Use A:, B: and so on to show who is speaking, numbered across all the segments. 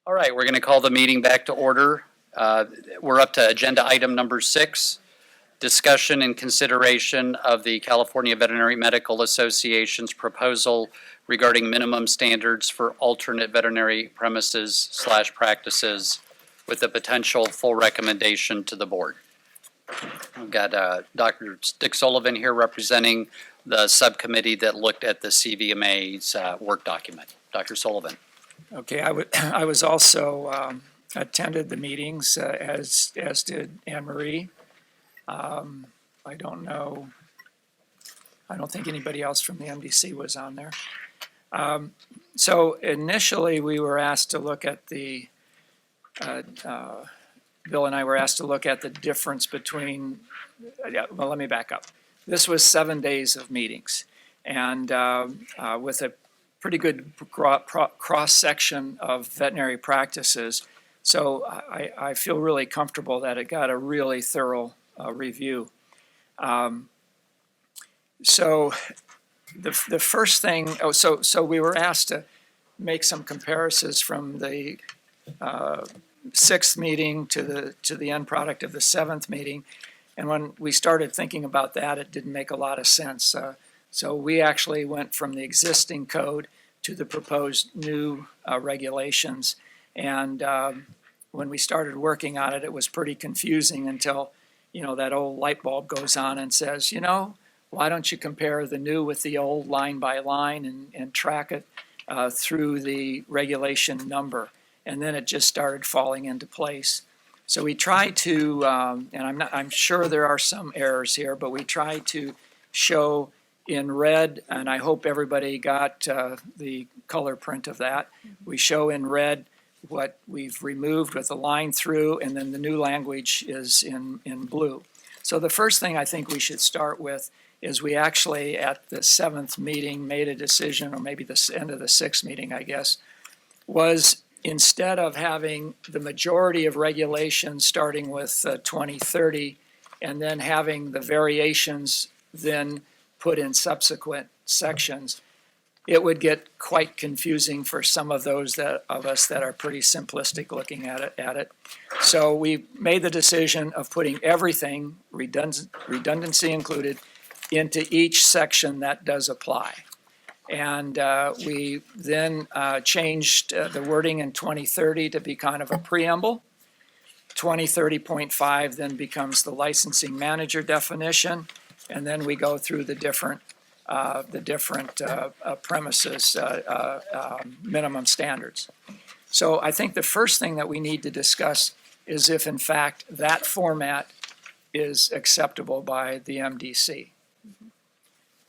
A: All right, we're going to call the meeting back to order. We're up to agenda item number 6, discussion and consideration of the California Veterinary Medical Association's proposal regarding minimum standards for alternate veterinary premises/practices with a potential full recommendation to the board. We've got Dr. Dick Sullivan here representing the subcommittee that looked at the CVMA's work document. Dr. Sullivan.
B: Okay, I was also attended the meetings as did Anne Marie. I don't think anybody else from the MDC was on there. So initially we were asked to look at the Bill and I were asked to look at the difference between, well, let me back up. This was 7 days of meetings, and with a pretty good cross-section of veterinary practices. So I feel really comfortable that it got a really thorough review. So the first thing, so we were asked to make some comparisons from the 6th meeting to the end product of the 7th meeting. And when we started thinking about that, it didn't make a lot of sense. So we actually went from the existing code to the proposed new regulations. And when we started working on it, it was pretty confusing until, that old light bulb goes on and says, why don't you compare the new with the old line by line and track it through the regulation number? And then it just started falling into place. So we try to, and I'm sure there are some errors here, but we try to show in red, and I hope everybody got the color print of that. We show in red what we've removed with a line through, and then the new language is in blue. So the first thing I think we should start with is we actually at the 7th meeting made a decision, or maybe the end of the 6th meeting, I guess, was instead of having the majority of regulations starting with 2030 and then having the variations then put in subsequent sections, it would get quite confusing for some of those of us that are pretty simplistic looking at it. So we made the decision of putting everything, redundancy included, into each section that does apply. And we then changed the wording in 2030 to be kind of a preamble. 2030.5 then becomes the licensing manager definition, and then we go through the different premises minimum standards. So I think the first thing that we need to discuss is if in fact that format is acceptable by the MDC.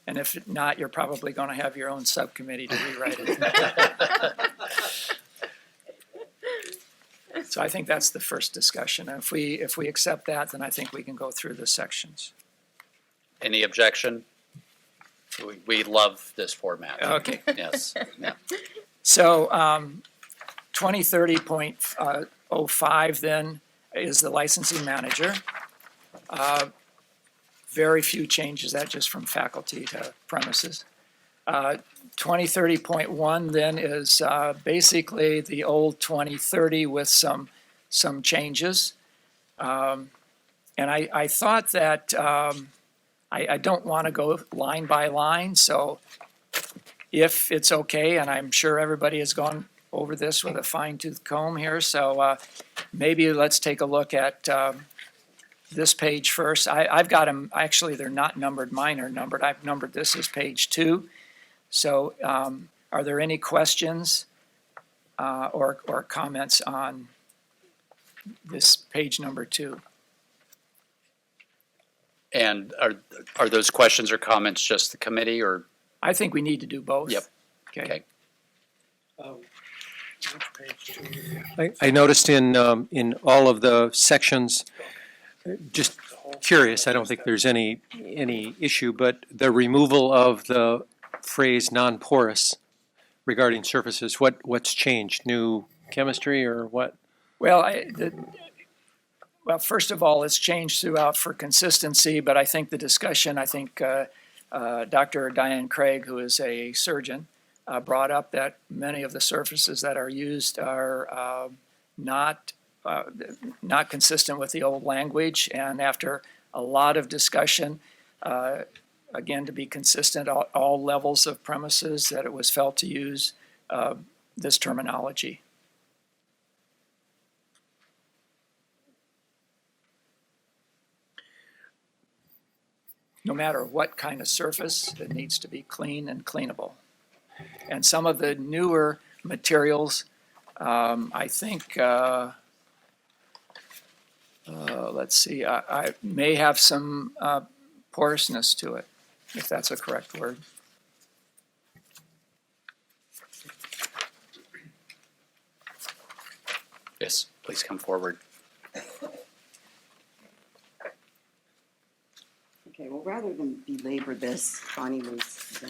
B: And if not, you're probably going to have your own subcommittee to rewrite it. So I think that's the first discussion. And if we accept that, then I think we can go through the sections.
A: Any objection? We love this format.
B: Okay.
A: Yes. Yeah.
B: So 2030.05 then is the licensing manager. Very few changes, that just from faculty to premises. 2030.1 then is basically the old 2030 with some changes. And I thought that I don't want to go line by line, so if it's okay, and I'm sure everybody has gone over this with a fine-tooth comb here, so maybe let's take a look at this page first. I've got them, actually they're not numbered, mine are numbered. I've numbered this as page 2. So are there any questions or comments on this page number 2?
A: And are those questions or comments just the committee, or?
B: I think we need to do both.
A: Yep.
B: Okay.
C: I noticed in all of the sections, just curious, I don't think there's any issue, but the removal of the phrase non-porous regarding surfaces, what's changed? New chemistry or what?
B: Well, well, first of all, it's changed throughout for consistency, but I think the discussion, Dr. Diane Craig, who is a surgeon, brought up that many of the surfaces that are used are not not consistent with the old language. And after a lot of discussion, again, to be consistent, all levels of premises, that it was felt to use this terminology. No matter what kind of surface, it needs to be clean and cleanable. And some of the newer materials, I think, let's see, I may have some porousness to it, if that's a correct word.
A: Yes, please come forward.
D: Okay, well, rather than belabor this, Bonnie was,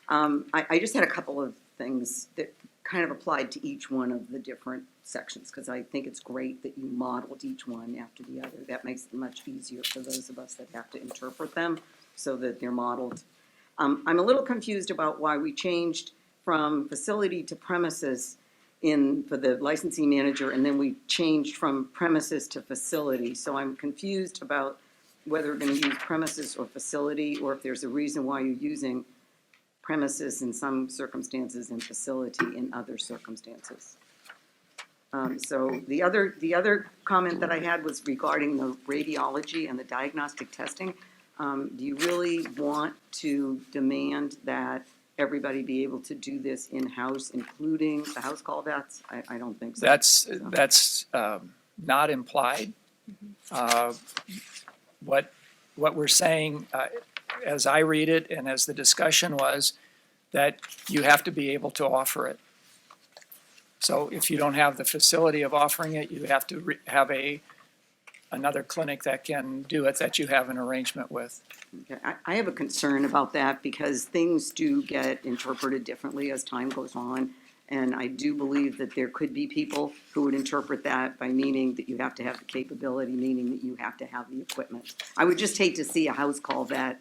D: I just had a couple of things that kind of applied to each one of the different sections, because I think it's great that you modeled each one after the other. That makes it much easier for those of us that have to interpret them so that they're modeled. I'm a little confused about why we changed from facility to premises for the licensing manager, and then we changed from premises to facility. So I'm confused about whether we're going to use premises or facility, or if there's a reason why you're using premises in some circumstances and facility in other circumstances. So the other comment that I had was regarding the radiology and the diagnostic testing. Do you really want to demand that everybody be able to do this in-house, including the house call vets? I don't think so.
B: That's not implied. What we're saying, as I read it and as the discussion was, that you have to be able to offer it. So if you don't have the facility of offering it, you have to have another clinic that can do it, that you have an arrangement with.
D: Okay, I have a concern about that because things do get interpreted differently as time goes on. And I do believe that there could be people who would interpret that by meaning that you have to have the capability, meaning that you have to have the equipment. I would just hate to see a house call vet,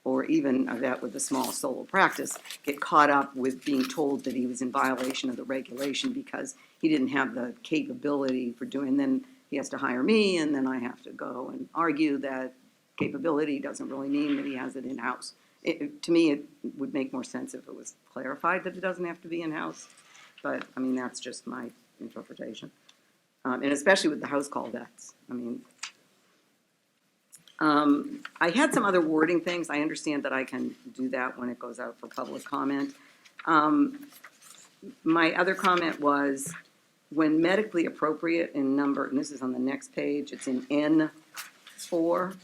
D: or even a vet with a small solo practice, get caught up with being told that he was in violation of the regulation because he didn't have the capability for doing, then he has to hire me, and then I have to go and argue that capability doesn't really mean that he has it in-house. To me, it would make more sense if it was clarified that it doesn't have to be in-house. But, I mean, that's just my interpretation. And especially with the house call vets. I mean, I had some other wording things. I understand that I can do that when it goes out for public comment. My other comment was, when medically appropriate in number, and this is on the next page, it's in N4.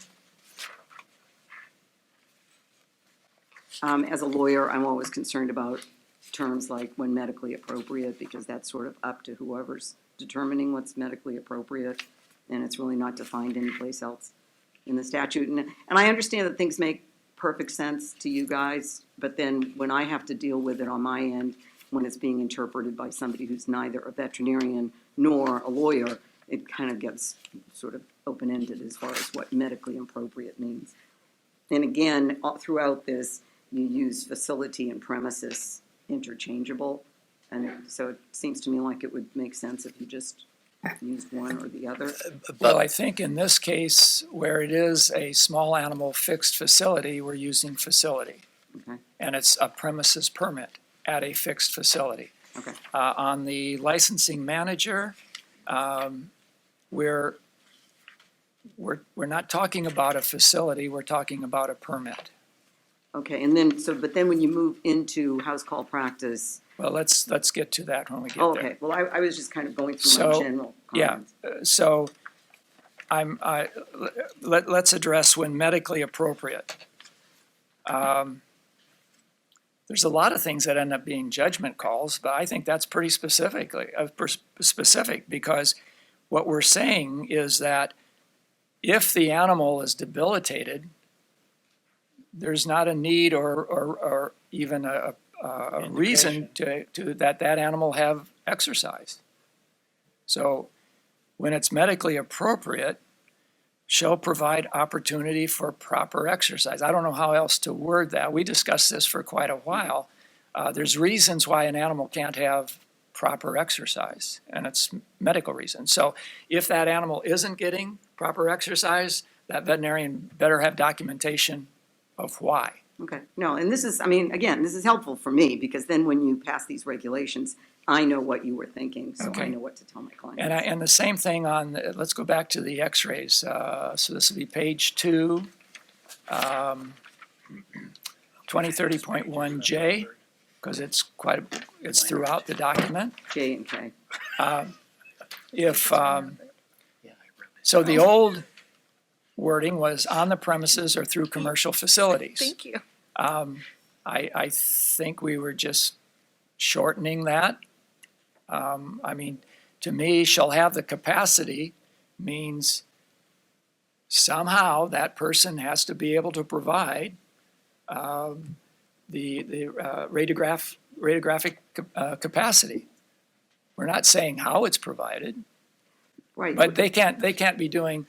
D: As a lawyer, I'm always concerned about terms like when medically appropriate, because that's sort of up to whoever's determining what's medically appropriate, and it's really not defined anyplace else in the statute. And I understand that things make perfect sense to you guys, but then when I have to deal with it on my end, when it's being interpreted by somebody who's neither a veterinarian nor a lawyer, it kind of gets sort of open-ended as far as what medically appropriate means. And again, throughout this, you use facility and premises interchangeable, and so it seems to me like it would make sense if you just used one or the other.
B: Well, I think in this case, where it is a small animal fixed facility, we're using facility.
D: Okay.
B: And it's a premises permit at a fixed facility.
D: Okay.
B: On the licensing manager, we're not talking about a facility, we're talking about a permit.
D: Okay, and then, but then when you move into house call practice.
B: Well, let's get to that when we get there.
D: Okay, well, I was just kind of going through my general comments.
B: So let's address when medically appropriate. There's a lot of things that end up being judgment calls, but I think that's pretty specific, because what we're saying is that if the animal is debilitated, there's not a need or even a reason to that animal have exercise. So when it's medically appropriate, shall provide opportunity for proper exercise. I don't know how else to word that. We discussed this for quite a while. There's reasons why an animal can't have proper exercise, and it's medical reasons. So if that animal isn't getting proper exercise, that veterinarian better have documentation of why.
D: Okay, no, and this is, I mean, again, this is helpful for me, because then when you pass these regulations, I know what you were thinking, so I
B: Okay.
D: know what to tell my clients.
B: And the same thing on, let's go back to the x-rays. So this would be page 2, 2030.1J, because it's it's throughout the document.
D: J and K.
B: So the old wording was on the premises or through commercial facilities.
E: Thank you.
B: I think we were just shortening that. I mean, to me, shall have the capacity means somehow that person has to be able to provide the radiographic capacity. We're not saying how it's provided,
D: Right.
B: but they can't be doing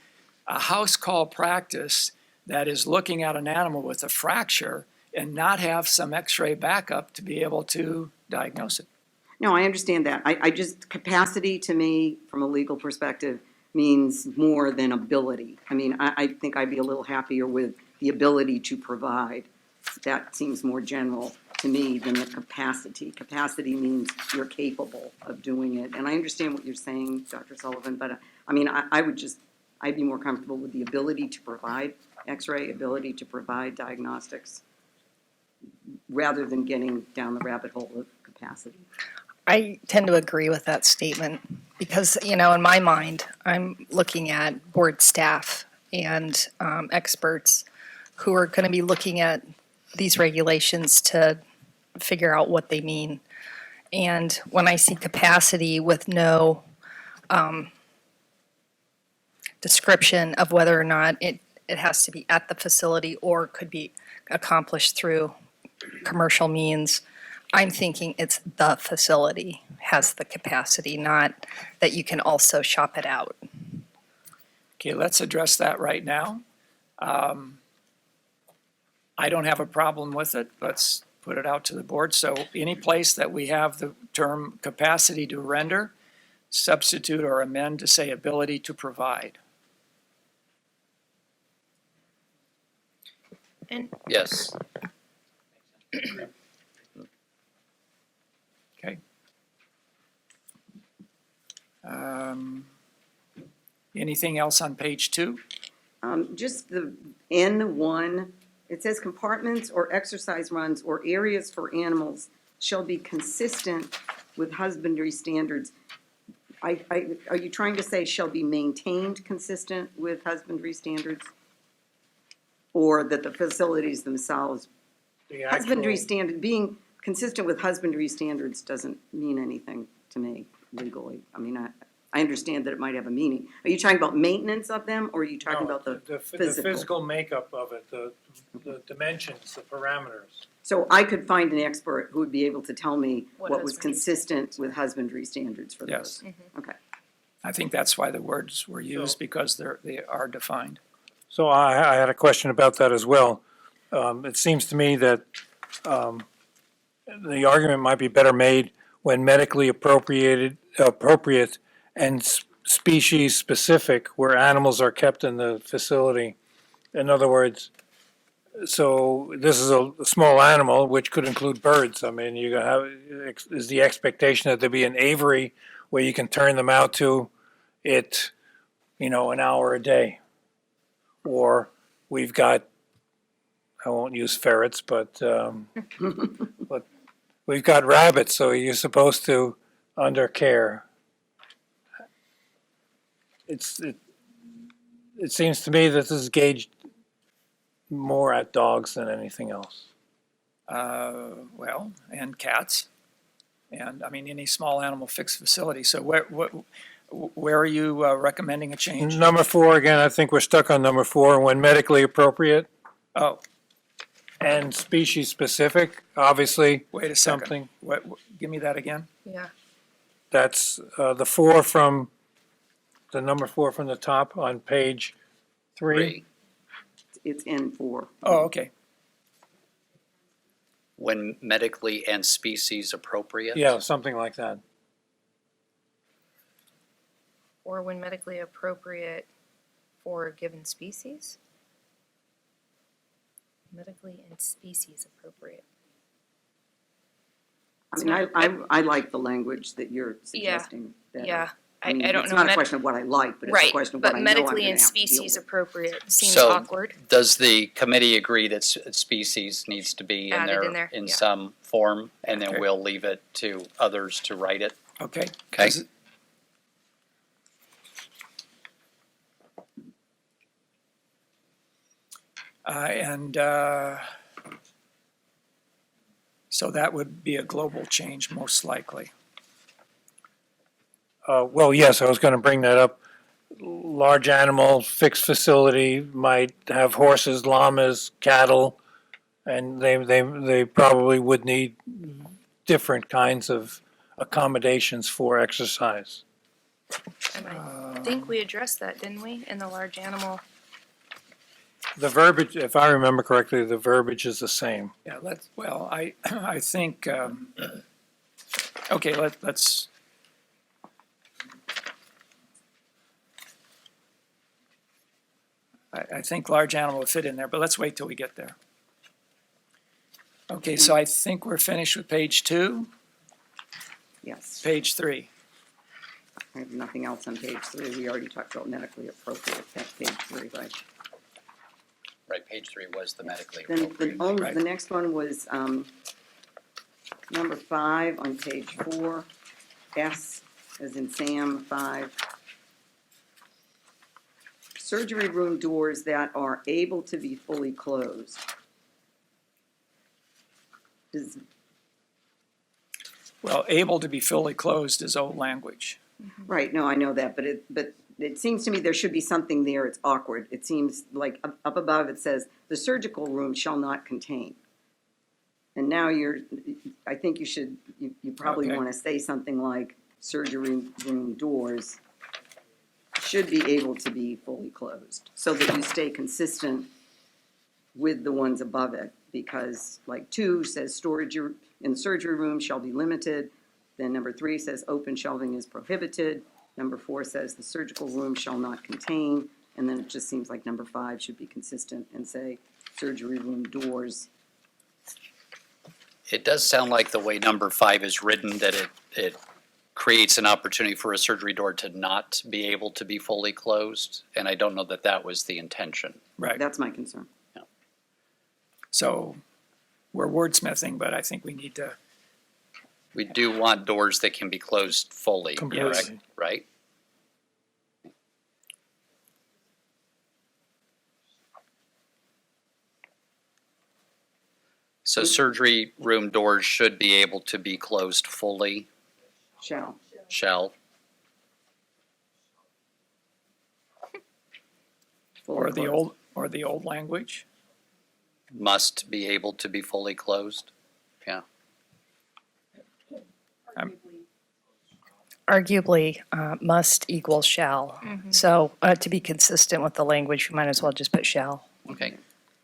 B: a house call practice that is looking at an animal with a fracture and not have some x-ray backup to be able to diagnose it.
D: No, I understand that. I just, capacity to me, from a legal perspective, means more than ability. I mean, I think I'd be a little happier with the ability to provide. That seems more general to me than the capacity. Capacity means you're capable of doing it. And I understand what you're saying, Dr. Sullivan, but I mean, I'd be more comfortable with the ability to provide x-ray, ability to provide diagnostics, rather than getting down the rabbit hole of capacity.
E: I tend to agree with that statement because, you know, in my mind, I'm looking at board staff and experts who are going to be looking at these regulations to figure out what they mean. And when I see capacity with no description of whether or not it has to be at the facility or could be accomplished through commercial means, I'm thinking it's the facility has the capacity, not that you can also shop it out.
B: Okay, let's address that right now. I don't have a problem with it. Let's put it out to the board. So any place that we have the term capacity to render, substitute or amend to say ability to provide.
A: Yes.
B: Okay. Anything else on page 2?
D: Just the N1, it says compartments or exercise runs or areas for animals shall be consistent with husbandry standards. Are you trying to say shall be maintained consistent with husbandry standards? Or that the facilities themselves, husbandry standard, being consistent with husbandry standards doesn't mean anything to me legally. I mean, I understand that it might have a meaning. Are you talking about maintenance of them, or are you talking about the physical?
C: physical makeup of it, the dimensions, the parameters.
D: So I could find an expert who would be able to tell me
E: What
D: what was
E: husbandry
D: consistent with husbandry standards for
B: Yes.
D: those. Okay.
B: I think that's why the words were used,
C: So-
B: because they are defined.
F: So I had a question about that as well. It seems to me that the argument might be better made when medically appropriate and species specific where animals are kept in the facility. In other words, so this is a small animal, which could include birds. I mean, you have, is the expectation that there be an aviary where you can turn them out to it, you know, an hour a day? Or we've got, I won't use ferrets, but we've got rabbits, so you're supposed to under care. It seems to me that this is gauged more at dogs than anything else.
B: Well, and cats, and I mean, any small animal fixed facility. So where are you recommending a change?
F: Number 4, again, I think we're stuck on number 4, when medically appropriate
B: Oh,
F: and species specific, obviously
B: wait a second.
F: something.
B: Give me that again.
E: Yeah.
F: That's the 4 from, the number 4 from the top on page 3.
D: It's N4.
B: Oh, okay.
A: when medically and species appropriate?
F: Yeah, something like that.
G: Or when medically appropriate for a given species? Medically and species appropriate.
D: I mean, I like the language that you're suggesting. better.
G: Yeah,
D: I mean,
G: I don't
D: it's
G: know.
D: not a question of what I like, but it's a
G: Right,
D: question of what
G: but
D: I know I'm
G: medically
D: gonna
G: and
D: have to deal
G: species
D: with.
G: appropriate seems
A: So-
G: awkward.
A: Does the committee agree that species needs to be in
G: Added in
A: there
G: there,
A: in
G: yeah.
A: some form? And then
B: Okay.
A: we'll leave it to others to write it?
B: Okay?
A: Okay.
B: Is it- And so that would be a global change, most likely.
F: Well, yes, I was gonna bring that up. Large animal, fixed facility might have horses, llamas, cattle, and they probably would need different kinds of accommodations for exercise.
G: And I think we addressed that, didn't we, in the large animal?
F: The verbiage, if I remember correctly, the verbiage is the same.
B: Yeah, well, I think, okay, let's, I think large animal would fit in there, but let's wait till we get there. Okay, so I think we're finished with page 2,
D: Yes,
B: page 3.
D: I have nothing else on page 3. We already talked about medically appropriate, that's page 3, right?
A: Right, page 3 was the medically
D: Then
A: appropriate.
B: Right.
D: the next one was number 5 on page 4, S as in Sam, 5. Surgery room doors that are able to be fully closed.
B: Well, able to be fully closed is old language.
D: Right, no, I know that, but it seems to me there should be something there, it's awkward. It seems like up above it says, "The surgical room shall not contain." And now I think you probably
B: Okay.
D: want to say something like, "Surgery room doors should be able to be fully closed," so that you stay consistent with the ones above it, because like 2 says, "Storage in the surgery room shall be limited." Then number 3 says open shelving is prohibited. Number 4 says the surgical room shall not contain. And then it just seems like number 5 should be consistent and say surgery room doors.
A: It does sound like the way number 5 is written, that it creates an opportunity for a surgery door to not be able to be fully closed. And I don't know that that was the intention.
B: Right,
D: That's my concern.
B: so we're wordsmithing, but I think we need to,
A: We do want doors that can be closed fully,
F: Completely.
A: correct? Right? So surgery room doors should be able to be closed fully,
D: Shall.
A: shall.
B: or the old language.
A: Must be able to be fully closed.
E: Arguably, must equals shall. So to be consistent with the language, you might as well just put shall.
A: Okay,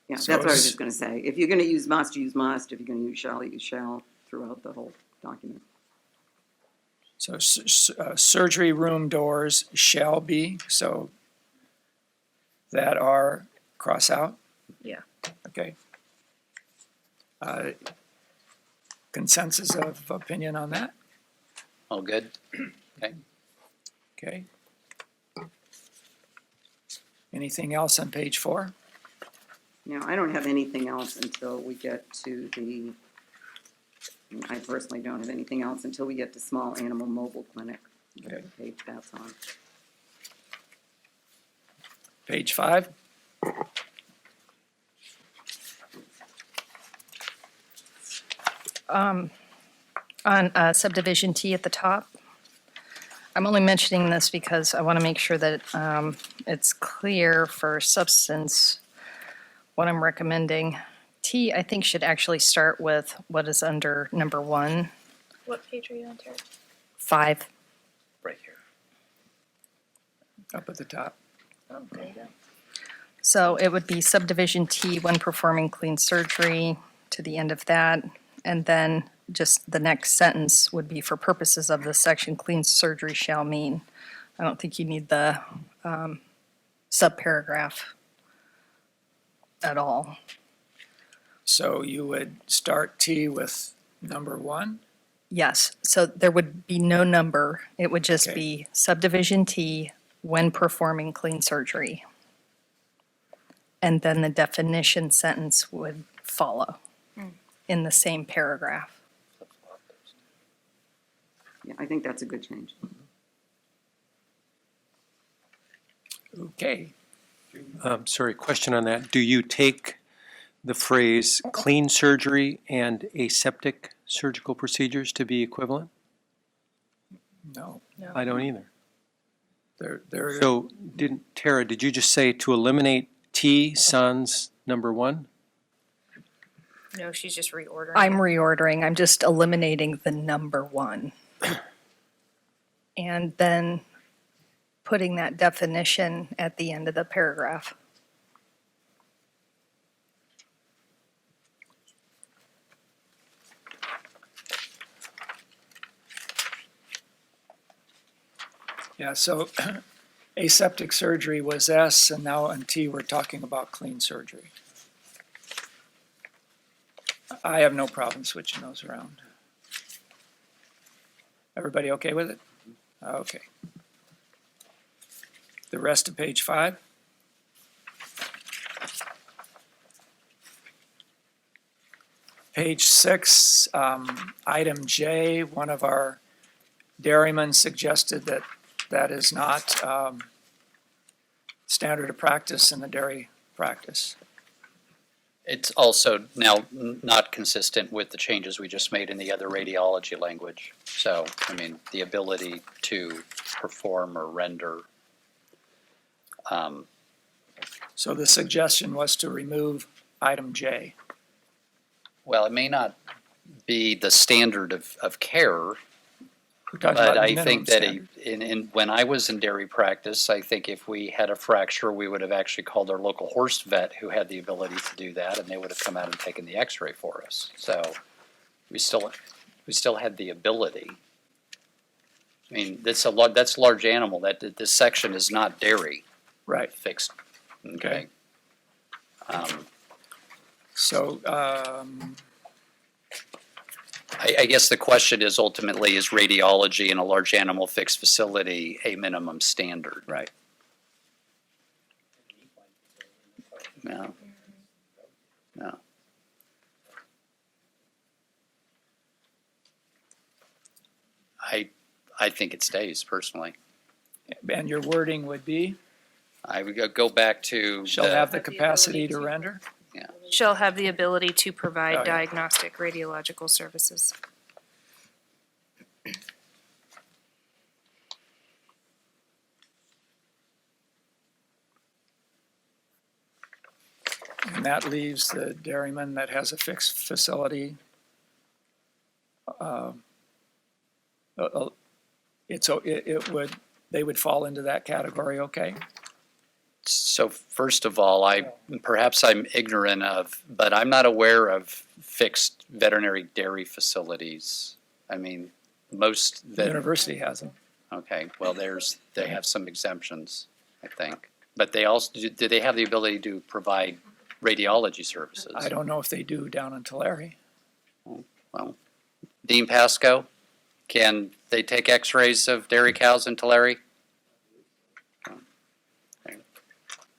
D: Yeah,
B: So
D: that's what I was
B: it's-
D: just gonna say. If you're gonna use must, use must. If you're gonna use shall throughout the whole document.
B: So surgery room doors shall be, so that are, cross out?
G: Yeah.
B: Okay. Consensus of opinion on that?
A: all good?
B: Okay. Anything else on page 4?
D: Now, I don't have anything else until we get to I personally don't have anything else until we get to small animal mobile clinic.
B: Okay.
D: Page that's on.
B: Page 5?
E: On subdivision T at the top, I'm only mentioning this because I want to make sure that it's clear for substance what I'm recommending. T, I think, should actually start with what is under number 1,
G: What page are you on, Terry?
E: 5.
A: Right here.
B: Up at the top.
G: Oh, there you go.
E: So it would be subdivision T when performing clean surgery to the end of that. And then just the next sentence would be for purposes of this section, clean surgery shall mean. I don't think you need the subparagraph at all.
B: So you would start T with number 1?
E: Yes, so there would be no number. It would just
B: Okay.
E: be subdivision T when performing clean surgery. And then the definition sentence would follow in the same paragraph.
D: Yeah, I think that's a good change.
B: Okay.
C: Sorry, question on that. Do you take the phrase clean surgery and aseptic surgical procedures to be equivalent?
B: No,
C: I don't either.
B: they're,
C: So Tara, did you just say to eliminate T sans number 1?
G: No, she's just reordering.
E: I'm
G: it.
E: reordering, I'm just eliminating the number 1. And then putting that definition at the end of the paragraph.
B: yeah, so aseptic surgery was S, and now on T, we're talking about clean surgery. I have no problem switching those around. Everybody okay with it? Okay. The rest of page 5? Page 6, item J, one of our dairymen suggested that that is not standard of practice in the dairy practice.
A: It's also now not consistent with the changes we just made in the other radiology language. So, I mean, the ability to perform or render.
B: So the suggestion was to remove item J.
A: Well, it may not be the standard of care,
B: We're talking
A: but
B: about
A: I
B: minimum
A: think that
B: standard.
A: when I was in dairy practice, I think if we had a fracture, we would have actually called our local horse vet who had the ability to do that, and they would have come out and taken the x-ray for us. So we still had the ability. I mean, that's large animal. This section is not dairy
B: Right,
A: fixed.
B: Okay.
A: Okay.
B: so,
A: I guess the question is ultimately, is radiology in a large animal fixed facility a minimum standard?
B: right.
A: No. No. I think it stays personally.
B: And your wording would be,
A: I would go back to.
B: shall have the capacity to render?
G: Shall have the ability to provide
B: Oh, yeah.
G: diagnostic radiological services.
B: And that leaves the dairyman that has a fixed facility. They would fall into that category, okay?
A: So first of all, perhaps I'm ignorant of, but I'm not aware of fixed veterinary dairy facilities. I mean, most
B: The university has them.
A: okay, well, they have some exemptions, I think. But they also, do they have the ability to provide radiology services?
B: I don't know if they do down in Tulare.
A: Well, Dean Pasco, can they take x-rays of dairy cows in Tulare?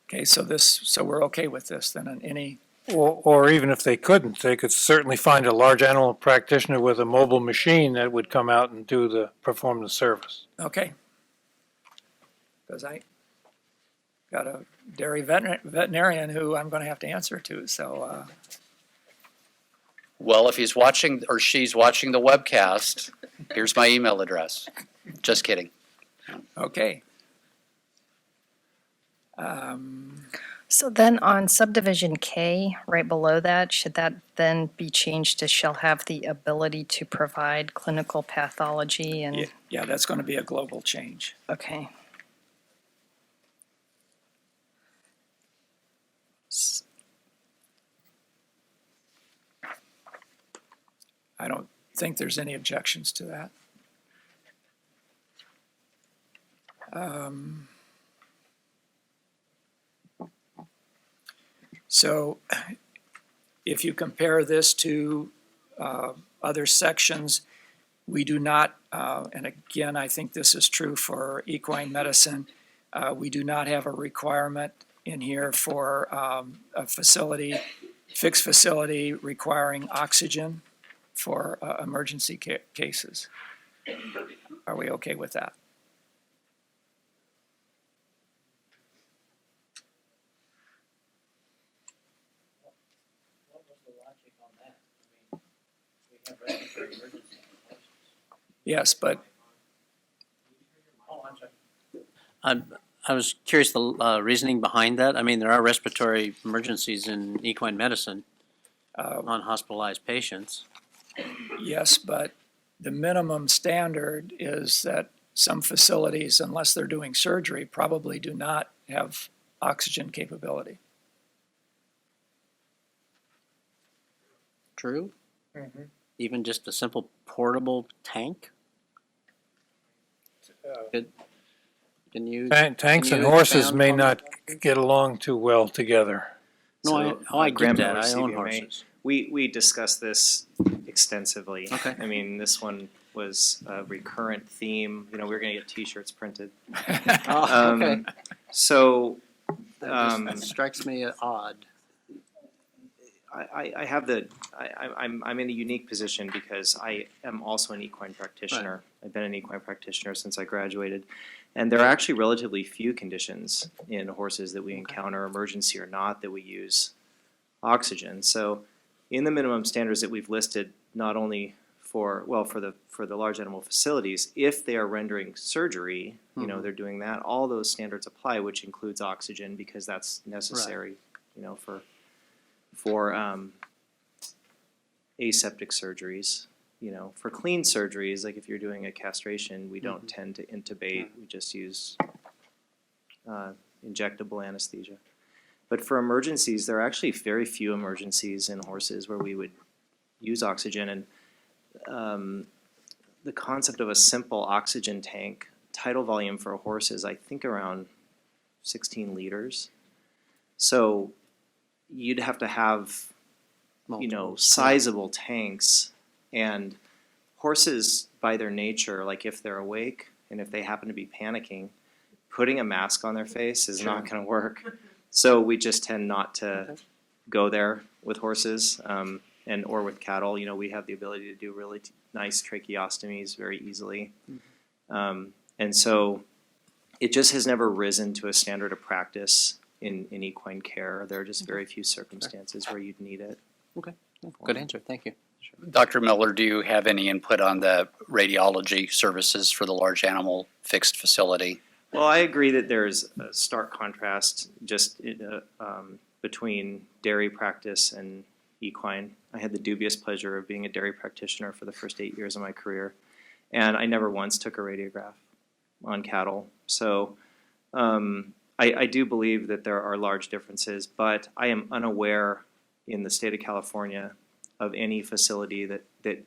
B: Okay, so we're okay with this then on any,
F: Or even if they couldn't, they could certainly find a large animal practitioner with a mobile machine that would come out and perform the service.
B: okay? Because I got a dairy veterinarian who I'm going to have to answer to, so,
A: Well, if he's watching or she's watching the webcast, here's my email address. Just kidding.
B: okay.
E: So then on subdivision K, right below that, should that then be changed to shall have the ability to provide clinical pathology and,
B: Yeah, that's going to be a global change.
E: okay.
B: I don't think there's any objections to that. So if you compare this to other sections, we do not, and again, I think this is true for equine medicine, we do not have a requirement in here for a facility, fixed facility requiring oxygen for emergency cases. Are we okay with that?
H: What was the logic on that? I mean, we have respiratory emergency.
B: Yes, but
H: Oh, I'm sorry.
I: I was curious the reasoning behind that. I mean, there are respiratory emergencies in equine medicine on hospitalized patients.
B: yes, but the minimum standard is that some facilities, unless they're doing surgery, probably do not have oxygen capability.
I: True? Even just a simple portable tank? Can you?
F: Tanks
I: can
F: and
I: you
F: horses
I: expound
F: may
I: on
F: not
I: that?
F: get along too well together.
I: No, I get
J: Graham
I: that.
J: Miller,
I: I own
J: CVMA.
I: horses.
J: We discussed this extensively.
I: Okay.
J: I mean, this one was a recurrent theme. You know, we were going to get T-shirts printed.
I: Oh, okay.
J: So
I: That strikes me odd.
J: I'm in a unique position because I am also an equine practitioner. I've been an equine practitioner since I graduated. And there are actually relatively few conditions in horses that we encounter, emergency or not, that we use oxygen. So in the minimum standards that we've listed, not only for the large animal facilities, if they are rendering surgery, you know, they're doing that, all those standards apply, which includes oxygen because that's necessary, you know, for aseptic surgeries. You know, for clean surgeries, like if you're doing a castration, we don't tend to intubate. We just use injectable anesthesia. But for emergencies, there are actually very few emergencies in horses where we would use oxygen. And the concept of a simple oxygen tank, tidal volume for a horse is, I think, around 16 liters. So you'd have to have, you know,
I: Multiples.
J: sizable tanks. And horses, by their nature, like if they're awake and if they happen to be panicking, putting a mask on their face is not going to work. So we just tend not to go there with horses, and or with cattle. You know, we have the ability to do really nice tracheostomies very easily. And so it just has never risen to a standard of practice in equine care. There are just very few circumstances where you'd need it.
I: Okay, good answer. Thank you.
A: Dr. Miller, do you have any input on the radiology services for the large animal fixed facility?
J: Well, I agree that there's a stark contrast just between dairy practice and equine. I had the dubious pleasure of being a dairy practitioner for the first 8 years of my career, and I never once took a radiograph on cattle. So I do believe that there are large differences, but I am unaware in the state of California of any facility that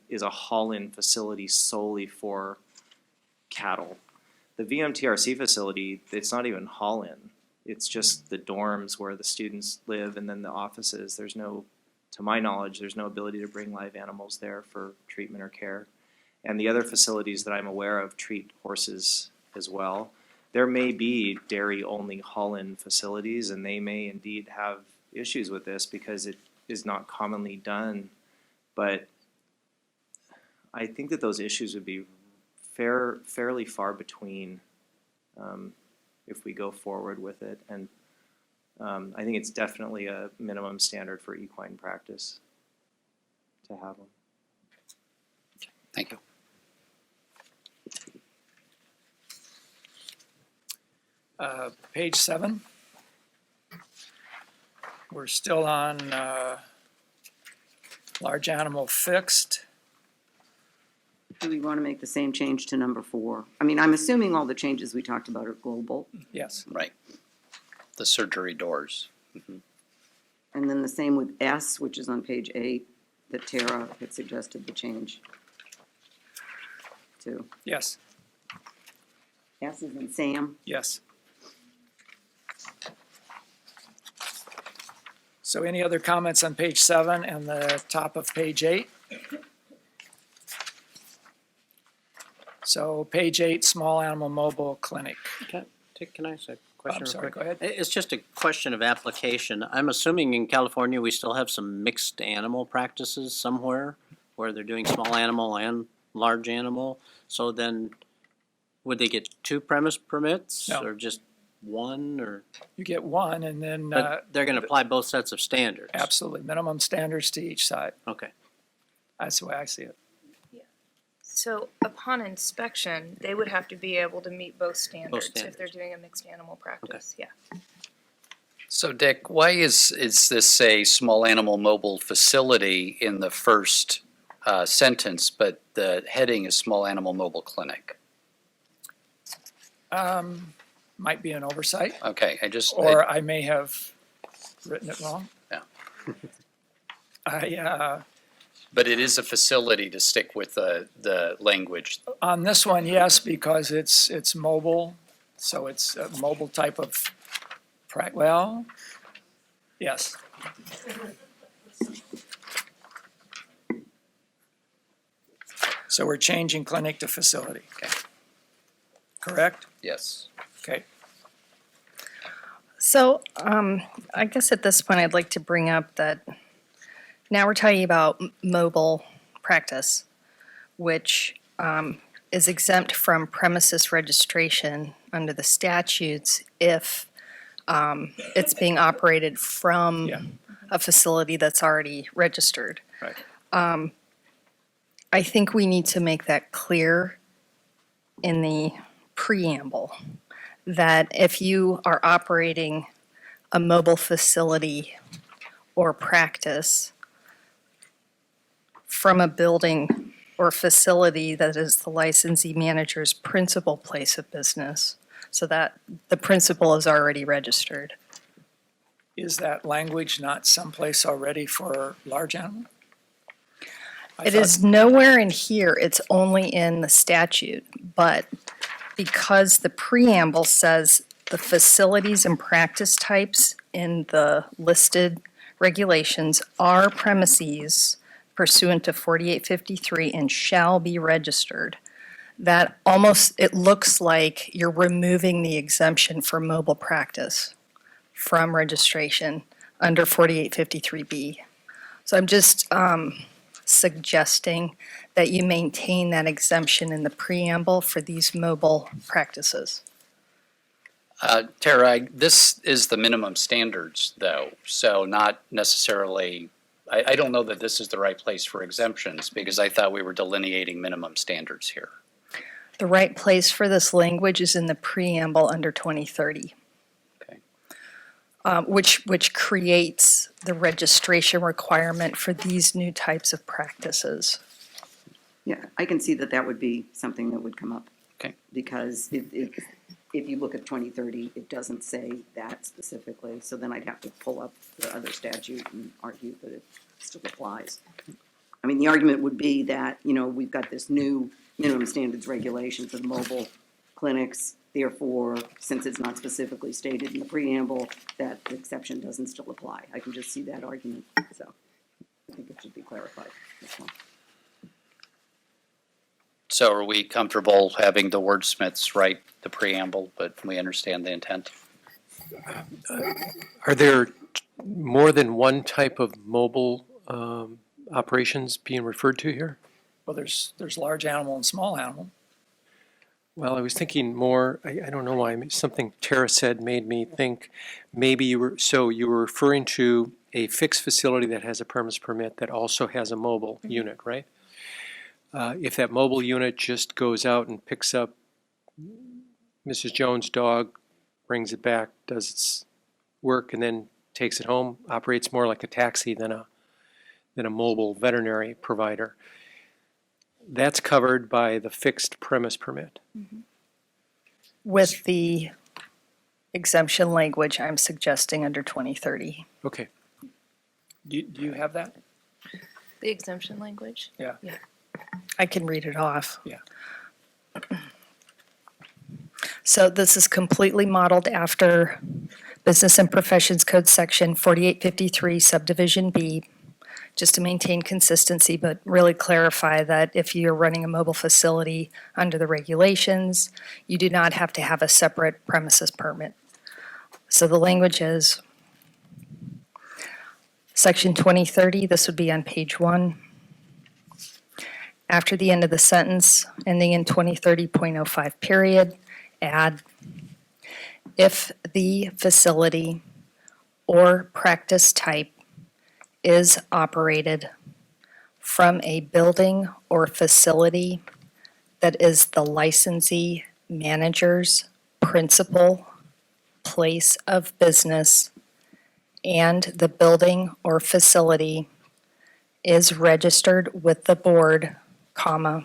J: is a haul-in facility solely for cattle. The VMTRC facility, it's not even haul-in. It's just the dorms where the students live and then the offices. There's no, to my knowledge, there's no ability to bring live animals there for treatment or care. And the other facilities that I'm aware of treat horses as well. There may be dairy-only haul-in facilities, and they may indeed have issues with this because it is not commonly done. But I think that those issues would be fairly far between if we go forward with it. And I think it's definitely a minimum standard for equine practice to have them.
A: Thank you.
B: Page 7. We're still on large animal fixed.
D: Do we want to make the same change to number 4? I mean, I'm assuming all the changes we talked about are global.
B: Yes.
A: Right. The surgery doors.
D: And then the same with S, which is on page 8. that Tara had suggested the change to.
B: Yes,
D: S is in Sam.
B: yes. So any other comments on page 7 and the top of page 8? So page 8, small animal mobile clinic.
I: Can I ask a question?
B: I'm
I: real
B: sorry,
I: quick?
B: go ahead.
I: It's just a question of application. I'm assuming in California, we still have some mixed animal practices somewhere where they're doing small animal and large animal. So then, would they get 2 premise permits?
B: No.
I: Or just 1, or?
B: You get one, and then,
I: But they're gonna apply both sets of standards?
B: absolutely, minimum standards to each side.
I: Okay.
B: That's the way I see it.
G: So upon inspection, they would have to be able to meet both standards if they're
I: standards.
G: doing a mixed animal practice, yeah.
A: So Dick, why is this a small animal mobile facility in the first sentence, but the heading is small animal mobile clinic?
B: Might be an oversight,
A: Okay,
B: or I may have written it wrong.
A: Yeah. But it is a facility, to stick with the language.
B: On this one, yes, because it's mobile, so it's a mobile type of well, yes. So we're changing clinic to facility.
A: Okay.
B: Correct?
A: Yes.
B: Okay.
E: So I guess at this point, I'd like to bring up that now we're talking about mobile practice, which is exempt from premises registration under the statutes if it's being operated from
B: Yeah.
E: a facility that's already registered.
B: Right.
E: I think we need to make that clear in the preamble, that if you are operating a mobile facility or practice from a building or facility that is the licensee manager's principal place of business, so that the principal is already registered.
B: Is that language not someplace already for large animal?
E: It is nowhere in here, it's only in the statute, but because the preamble says the facilities and practice types in the listed regulations are premises pursuant to 4853 and shall be registered, that almost, it looks like you're removing the exemption for mobile practice from registration under 4853B. So I'm just suggesting that you maintain that exemption in the preamble for these mobile practices.
A: Tara, this is the minimum standards, though, so not necessarily, I don't know that this is the right place for exemptions, because I thought we were delineating minimum standards here.
E: The right place for this language is in the preamble under 2030.
A: Okay.
E: Which creates the registration requirement for these new types of practices.
D: Yeah, I can see that would be something that would come up.
A: Okay.
D: Because if you look at 2030, it doesn't say that specifically, so then I'd have to pull up the other statute and argue that it still applies. I mean, the argument would be that, we've got this new minimum standards regulation for the mobile clinics. Therefore, since it's not specifically stated in the preamble, that exception doesn't still apply. I can just see that argument, so I think it should be clarified. That's all.
A: So are we comfortable having the wordsmiths write the preamble, but we understand the intent?
C: Are there more than one type of mobile operations being referred to here?
B: Well, there's large animal and small animal.
C: Well, I was thinking more, I don't know why, something Tara said made me think maybe you were referring to a fixed facility that has a premise permit that also has a mobile unit, right? If that mobile unit just goes out and picks up Mrs. Jones' dog, brings it back, does its work, and then takes it home, operates more like a taxi than a mobile veterinary provider, that's covered by the fixed premise permit.
E: With the exemption language I'm suggesting under 2030.
C: Okay.
B: Do you have that?
G: The exemption language?
E: I can read it off.
B: Yeah.
E: So this is completely modeled after Business and Professions Code Section 4853 Subdivision B, just to maintain consistency, but really clarify that if you're running a mobile facility under the regulations, you do not have to have a separate premises permit. So the language is Section 2030, this would be on page 1. After the end of the sentence, ending in 2030.05 period, add, if the facility or practice type is operated from a building or facility that is the licensee manager's principal place of business, and the building or facility is registered with the board, comma,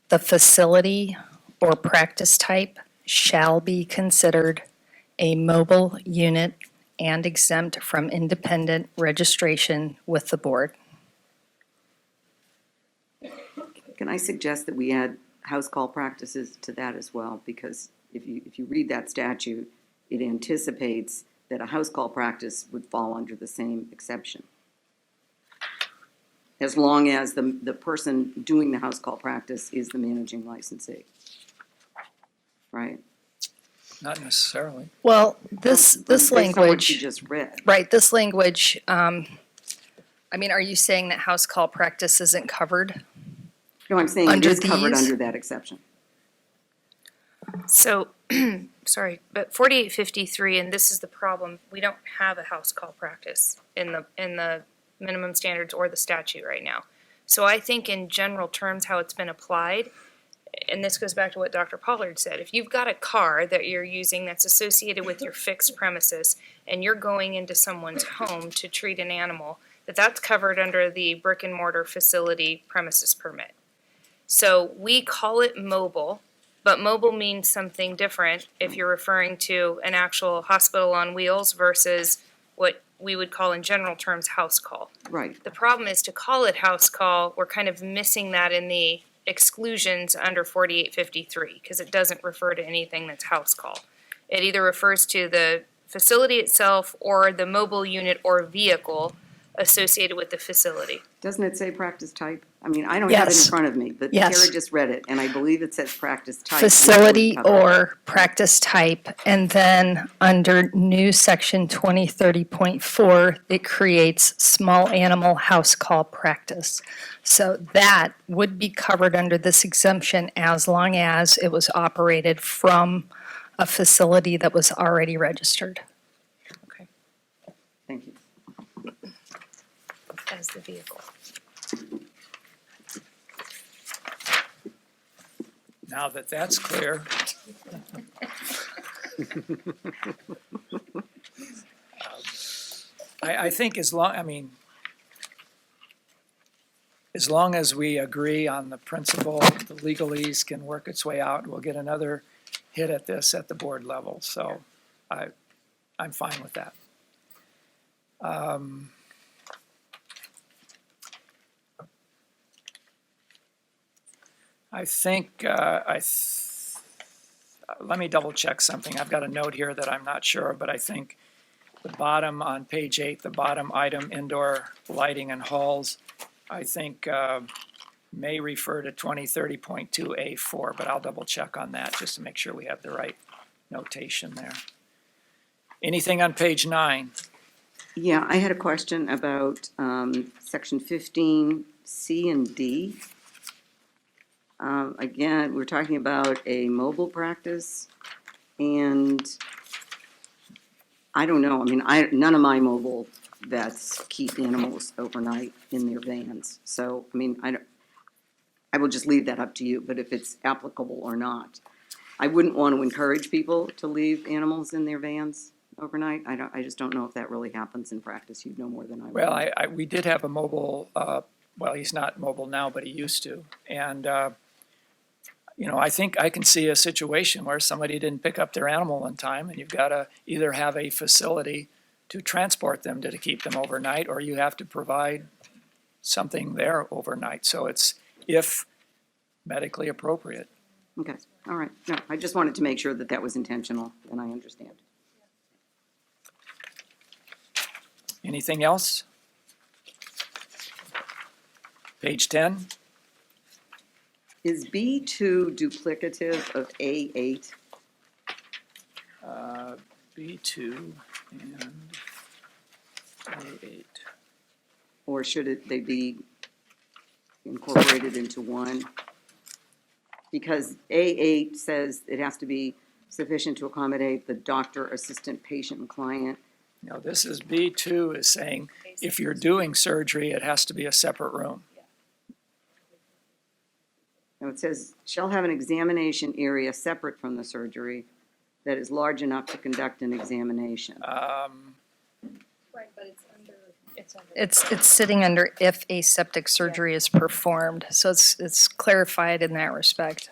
E: the facility or practice type shall be considered a mobile unit and exempt from independent registration with the board.
D: Can I suggest that we add house call practices to that as well? Because if you read that statute, it anticipates that a house call practice would fall under the same exception. As long as the person doing the house call practice is the managing licensee. Right?
B: Not necessarily.
E: Well, this
D: Based on what you
E: language,
D: just read.
E: right, this language, I mean, are you saying that house call practice isn't covered?
D: No, I'm saying it
E: Under
D: is covered
E: these?
D: under that exception.
G: So, sorry, but 4853, and this is the problem, we don't have a house call practice in the minimum standards or the statute right now. So I think in general terms, how it's been applied, and this goes back to what Dr. Pollard said, if you've got a car that you're using that's associated with your fixed premises, and you're going into someone's home to treat an animal, that's covered under the brick and mortar facility premises permit. So we call it mobile, but mobile means something different if you're referring to an actual hospital on wheels versus what we would call in general terms house call.
D: Right.
G: The problem is to call it house call, we're kind of missing that in the exclusions under 4853 because it doesn't refer to anything that's house call. It either refers to the facility itself or the mobile unit or vehicle associated with the facility.
D: Doesn't it say practice type? I mean, I don't have it in
E: Yes.
D: front of me, but
E: Yes.
D: Tara just read it, and I believe it says practice type.
E: Facility or practice type, and then under new section 2030.4, it creates small animal house call practice. So that would be covered under this exemption as long as it was operated from a facility that was already registered.
D: Thank you.
G: As the vehicle.
B: Now that that's clear. I think as long as we agree on the principle, the legalese can work its way out, we'll get another hit at this at the board level. So I'm fine with that. I think, let me double check something. I've got a note here that I'm not sure, but I think the bottom on page 8, the bottom item, indoor lighting and halls, I think may refer to 2030.2A4, but I'll double check on that just to make sure we have the right notation there. Anything on page 9?
D: Yeah, I had a question about section 15, C and D. Again, we're talking about a mobile practice, and I don't know, I mean, none of my mobile vets keep animals overnight in their vans. So, I mean, I will just leave that up to you, but if it's applicable or not. I wouldn't want to encourage people to leave animals in their vans overnight. I just don't know if that really happens in practice. You'd know more than I would.
B: Well, we did have a mobile, well, he's not mobile now, but he used to. And, I think I can see a situation where somebody didn't pick up their animal in time, and you've got to either have a facility to transport them to keep them overnight, or you have to provide something there overnight. So it's if medically appropriate.
D: Okay, all right. No, I just wanted to make sure that that was intentional, and I understand.
B: Anything else? Page 10.
D: Is B2 duplicative of A8?
B: B2 and A8.
D: Or should they be incorporated into one? Because A8 says it has to be sufficient to accommodate the doctor, assistant, patient, and client.
B: Now, this is B2 is saying if you're doing surgery, it has to be a separate room.
D: Now, it says, shall have an examination area separate from the surgery that is large enough to conduct an examination.
G: Right, but it's under.
E: It's sitting under if aseptic surgery is performed, so it's clarified in that respect.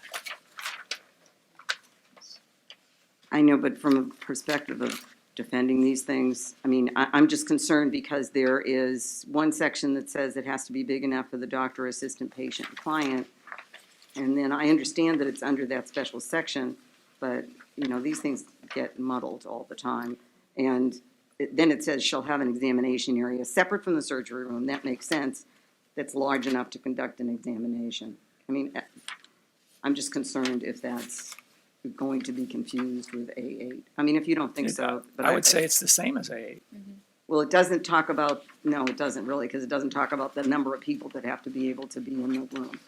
D: I know, but from a perspective of defending these things, I mean, I'm just concerned because there is one section that says it has to be big enough for the doctor, assistant, patient, and client. And then I understand that it's under that special section, but, you know, these things get muddled all the time. And then it says shall have an examination area separate from the surgery room. That makes sense. That's large enough to conduct an examination. I mean, I'm just concerned if that's going to be confused with A8. I mean, if you don't think so. But
B: I would say it's the same as A8.
D: Well, it doesn't talk about, no, it doesn't really, because it doesn't talk about the number of people that have to be able to be in the room.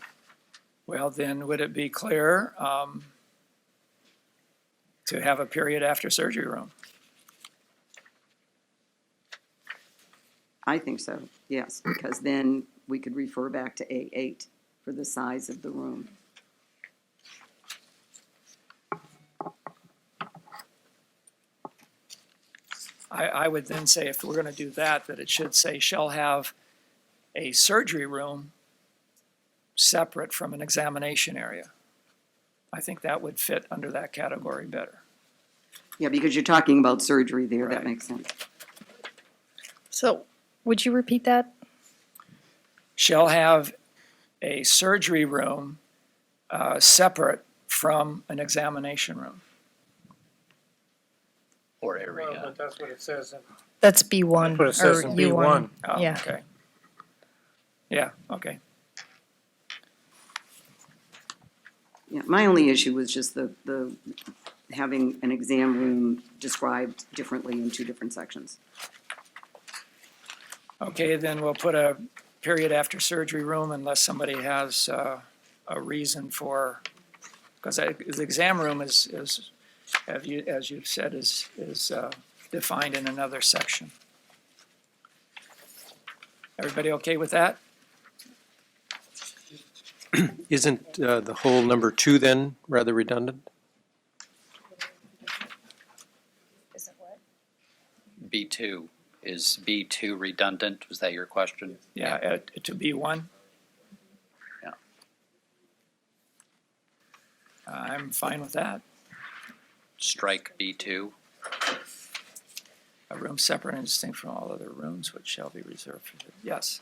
B: Well, then would it be clear to have a period after surgery room?
D: I think so, yes, because then we could refer back to A8 for the size of the room.
B: I would then say if we're going to do that, that it should say shall have a surgery room separate from an examination area. I think that would fit under that category better.
D: Yeah, because you're talking about surgery there, that
B: Right.
D: makes sense.
E: So would you repeat that?
B: Shall have a surgery room separate from an examination room.
A: Or
F: Well,
A: area.
F: but that's what it says in.
E: That's B1
F: That's what it says
E: or
F: in
E: U1.
F: B1.
B: Oh,
E: Yeah.
B: okay. Yeah, okay.
D: Yeah, my only issue was just the having an exam room described differently in two different sections.
B: Okay, then we'll put a period after surgery room unless somebody has a reason for, because the exam room is, as you've said, is defined in another section. Everybody okay with that?
C: Isn't the whole number 2 then rather redundant?
G: Isn't what?
A: B2, is B2 redundant? Was that your question?
B: Yeah, to B1?
A: Yeah.
B: I'm fine with that.
A: Strike B2.
B: A room separate and distinct from all other rooms which shall be reserved for, yes.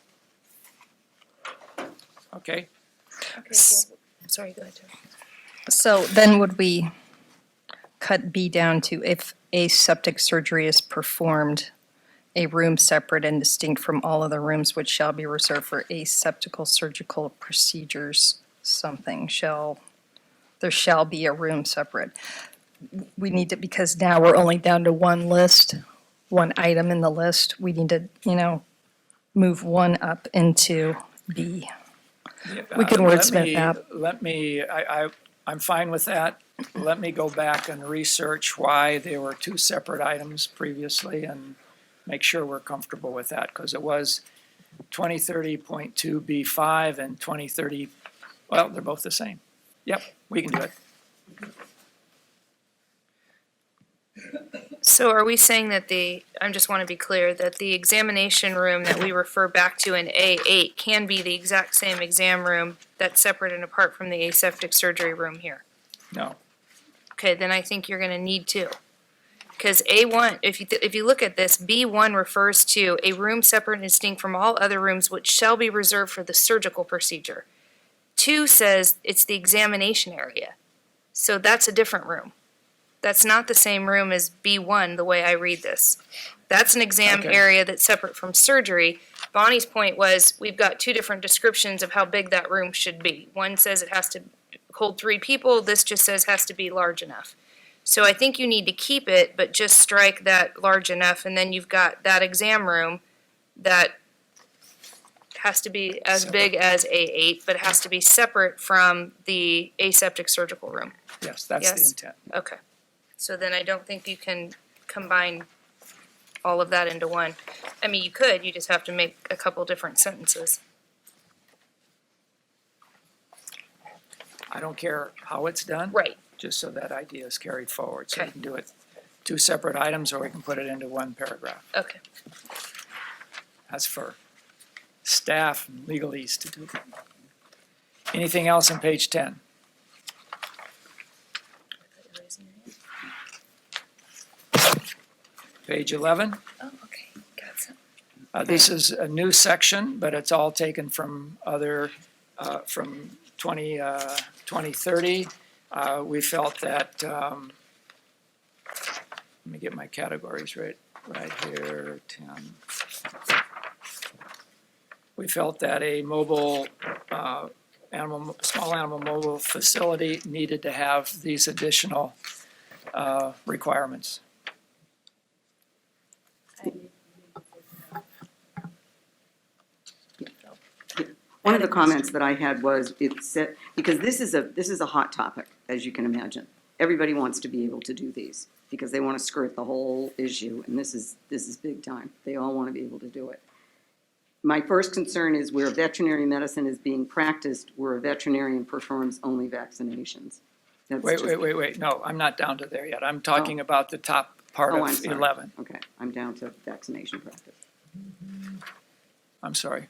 B: Okay,
G: Okay, well, sorry, go ahead, Terry.
E: So then would we cut B down to if aseptic surgery is performed, a room separate and distinct from all other rooms which shall be reserved for aseptical surgical procedures, there shall be a room separate. We need to, because now we're only down to one list, one item in the list, we need to, move one up into B. We can wordsmith that.
B: I'm fine with that. Let me go back and research why there were two separate items previously and make sure we're comfortable with that, because it was 2030.2B5 and 2030, well, they're both the same. Yep, we can do it.
G: So are we saying that I just want to be clear, that the examination room that we refer back to in A8 can be the exact same exam room that's separate and apart from the aseptic surgery room here?
B: No,
G: Okay, then I think you're going to need two. Because A1, if you look at this, B1 refers to a room separate and distinct from all other rooms which shall be reserved for the surgical procedure. 2 says it's the examination area. So that's a different room. That's not the same room as B1, the way I read this. That's an exam
B: Okay.
G: area that's separate from surgery. Bonnie's point was, we've got 2 different descriptions of how big that room should be. One says it has to hold 3 people, this just says has to be large enough. So I think you need to keep it, but just strike that large enough, and then you've got that exam room that has to be as big as A8, but has to be separate from the aseptic surgical room.
B: Yes, that's the
G: Yes.
B: intent.
G: Okay. So then I don't think you can combine all of that into one. I mean, you could, you just have to make a couple different sentences.
B: I don't care how it's done.
G: Right.
B: Just so that idea is carried forward. So we
G: Okay.
B: can do it 2 separate items, or we can put it into 1 paragraph.
G: Okay.
B: That's for staff and legalese to do. Anything else on page 10? Page 11?
G: Oh, okay. Got some.
B: This is a new section, but it's all taken from other, from 2030. We felt that, let me get my categories right here, 10. We felt that a mobile, small animal mobile facility needed to have these additional requirements.
D: One of the comments that I had was, it said, because this is a hot topic, as you can imagine. Everybody wants to be able to do these, because they want to skirt the whole issue, and this is big time. They all want to be able to do it. My first concern is where veterinary medicine is being practiced, where a veterinarian performs only vaccinations. That's
B: Wait,
D: just-
B: wait, no, I'm not down to there yet. I'm talking about the top part
D: Oh, I'm
B: of
D: sorry.
B: 11.
D: Okay, I'm down to vaccination practice.
B: I'm sorry.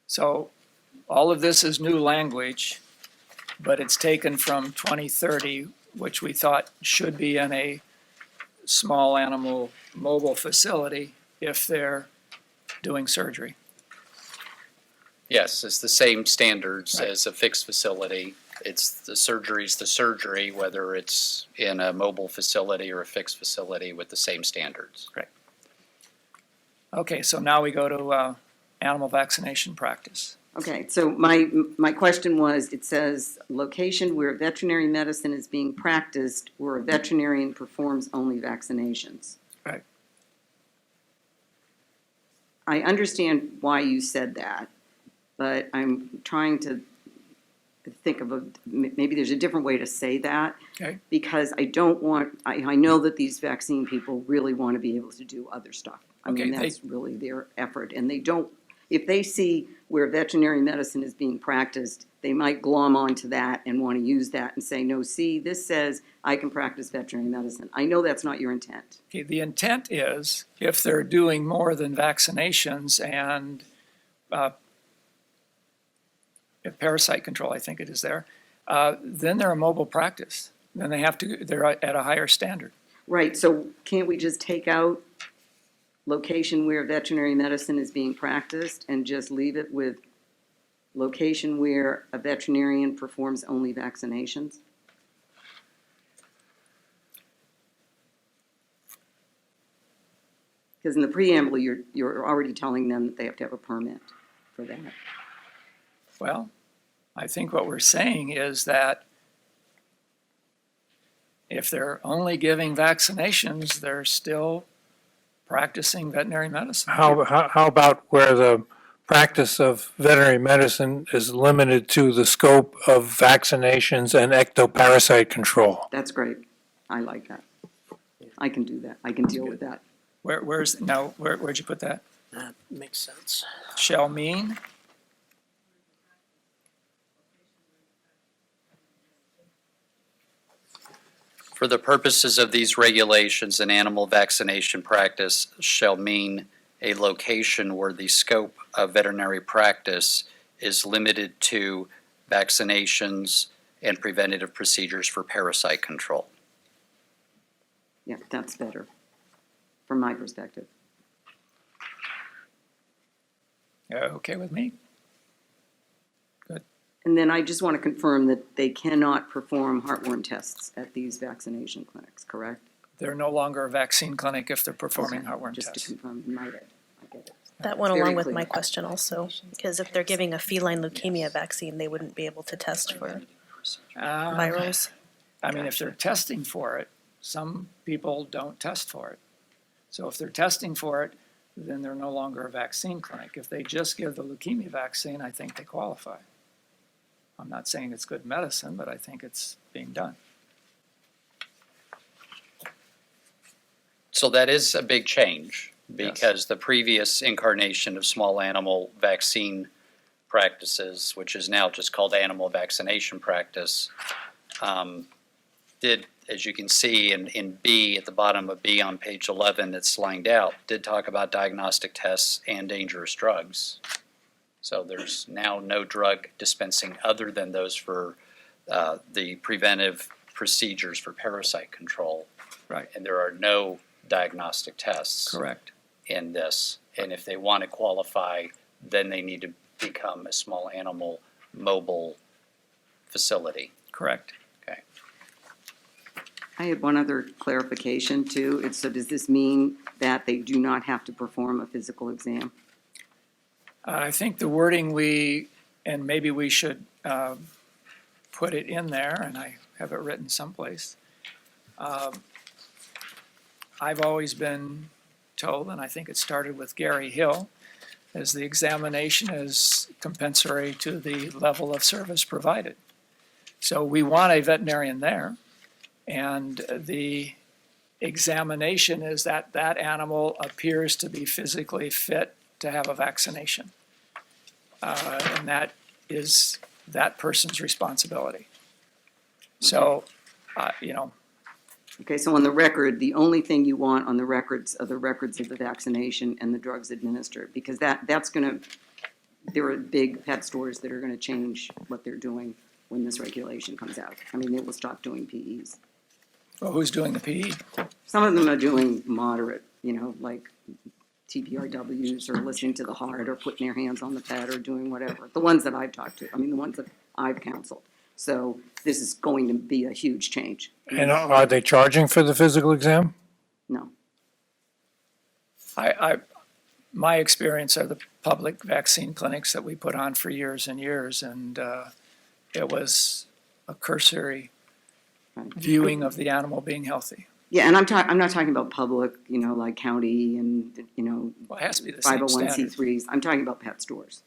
B: So all of this is new language, but it's taken from 2030, which we thought should be in a small animal mobile facility if they're doing surgery.
A: Yes, it's the same standards
B: Right.
A: as a fixed facility. It's the surgery, whether it's in a mobile facility or a fixed facility with the same standards.
B: Okay, so now we go to animal vaccination practice.
D: Okay, so my question was, it says, location where veterinary medicine is being practiced, where a veterinarian performs only vaccinations.
B: Right.
D: I understand why you said that, but I'm trying to think of maybe there's a different way to say that.
B: Okay.
D: Because I don't want, I know that these vaccine people really want to be able to do other stuff. I mean,
B: Okay,
D: that's really their effort, and they don't, if they see where veterinary medicine is being practiced, they might glom onto that and want to use that and say, no, see, this says I can practice veterinary medicine. I know that's not your intent.
B: Okay, the intent is if they're doing more than vaccinations and parasite control, I think it is there, then they're a mobile practice. Then they're at a higher standard.
D: Right, so can't we just take out location where veterinary medicine is being practiced and just leave it with location where a veterinarian performs only vaccinations? Because in the preamble, you're already telling them that they have to have a permit for that.
B: Well, I think what we're saying is that if they're only giving vaccinations, they're still practicing veterinary medicine.
F: How about where the practice of veterinary medicine is limited to the scope of vaccinations and ectoparasite control?
D: That's great. I like that. I can do that. I can deal with that.
B: Where'd you put that?
I: That makes sense.
B: Shall mean?
A: For the purposes of these regulations, an animal vaccination practice shall mean a location where the scope of veterinary practice is limited to vaccinations and preventative procedures for parasite control.
D: Yeah, that's better, from my perspective.
B: Okay with me?
D: And then I just want to confirm that they cannot perform heartworm tests at these vaccination clinics, correct?
B: They're no longer a vaccine clinic if they're performing
D: Okay,
B: heartworm
D: just to
B: tests.
D: confirm in my head. I get it.
K: That went
D: Very
K: along with
D: clear.
K: my question also, because if they're giving a feline leukemia vaccine, they wouldn't be able to test for virals.
B: I mean, if they're testing for it, some people don't test for it. So if they're testing for it, then they're no longer a vaccine clinic. If they just give the leukemia vaccine, I think they qualify. I'm not saying it's good medicine, but I think it's being done.
A: So that is a big change, because the previous incarnation of small animal vaccine practices, which is now just called animal vaccination practice, did, as you can see in B, at the bottom of B on page 11 that's lined out, did talk about diagnostic tests and dangerous drugs. So there's now no drug dispensing other than those for the preventive procedures for parasite control.
B: Right.
A: And there are no diagnostic tests
B: Correct.
A: in this. And if they want to qualify, then they need to become a small animal mobile facility.
B: Correct.
D: I had one other clarification too. So does this mean that they do not have to perform a physical exam?
B: I think the wording and maybe we should put it in there, and I have it written someplace. I've always been told, and I think it started with Gary Hill, as the examination is compensatory to the level of service provided. So we want a veterinarian there, and the examination is that that animal appears to be physically fit to have a vaccination. And that is that person's responsibility. So,
D: Okay, so on the record, the only thing you want on the records are the records of the vaccination and the drugs administered, because that's gonna, there are big pet stores that are gonna change what they're doing when this regulation comes out. I mean, they will stop doing PEs.
B: well, who's doing the PE?
D: Some of them are doing moderate, like TPRWs or listening to the heart or putting their hands on the pet or doing whatever. The ones that I've talked to, the ones that I've counseled. So this is going to be a huge change.
F: And are they charging for the physical exam?
D: No.
B: My experience are the public vaccine clinics that we put on for years and years, and it was a cursory viewing of the animal being healthy.
D: Yeah, and I'm not talking about public, like county and,
B: Well, it has to be the same standard.
D: 501c3s. I'm talking about pet stores,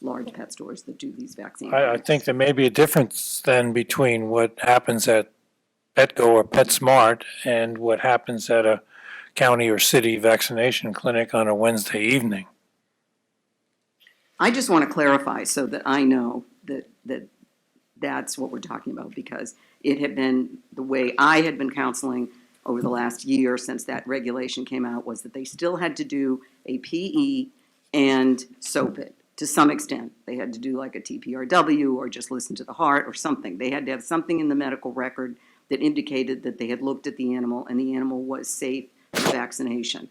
D: large pet stores that do these vaccines.
F: I think there may be a difference then between what happens at Petco or PetSmart and what happens at a county or city vaccination clinic on a Wednesday evening.
D: I just want to clarify so that I know that that's what we're talking about, because it had been, the way I had been counseling over the last year since that regulation came out, was that they still had to do a PE and SOAP it to some extent. They had to do like a TPRW or just listen to the heart or something. They had to have something in the medical record that indicated that they had looked at the animal and the animal was safe for vaccination.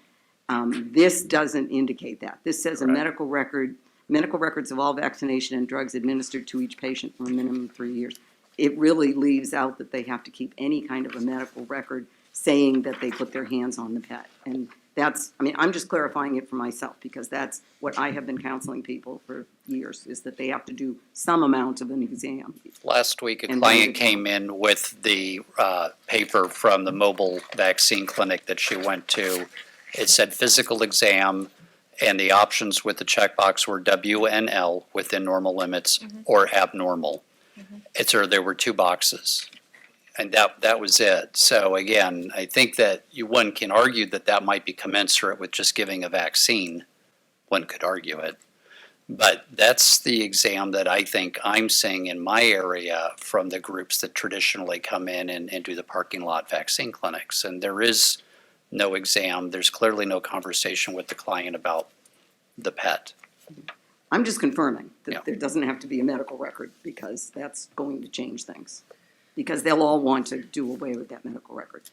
D: This doesn't indicate that. This says a medical records of all vaccination and drugs administered to each patient for a minimum of 3 years. It really leaves out that they have to keep any kind of a medical record saying that they put their hands on the pet. And that's, I'm just clarifying it for myself, because that's what I have been counseling people for years, is that they have to do some amount of an exam.
A: Last week, a
D: And
A: client
D: then-
A: came in with the paper from the mobile vaccine clinic that she went to. It said physical exam, and the options with the checkbox were WNL, within normal limits, or abnormal. There were two boxes, and that was it. So again, I think that one can argue that might be commensurate with just giving a vaccine. One could argue it. But that's the exam that I think I'm seeing in my area from the groups that traditionally come in and do the parking lot vaccine clinics. And there is no exam. There's clearly no conversation with the client about the pet.
D: I'm just confirming
A: Yeah.
D: that there doesn't have to be a medical record, because that's going to change things. Because they'll all want to do away with that medical record.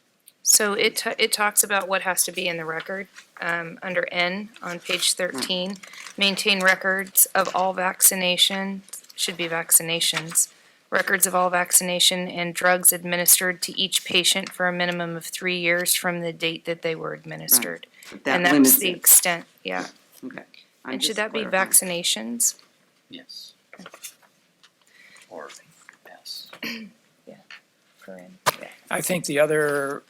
G: So it talks about what has to be in the record, under N on page 13. Maintain records of all vaccinations, should be vaccinations. Records of all vaccination and drugs administered to each patient for a minimum of 3 years from the date that they were administered.
D: But that
G: And that's
D: limits
G: the
D: it.
G: extent, yeah.
D: Okay. I'm
G: And should
D: just
G: that be
D: clarifying.
G: vaccinations?
A: Yes. Or, yes.
B: I think the other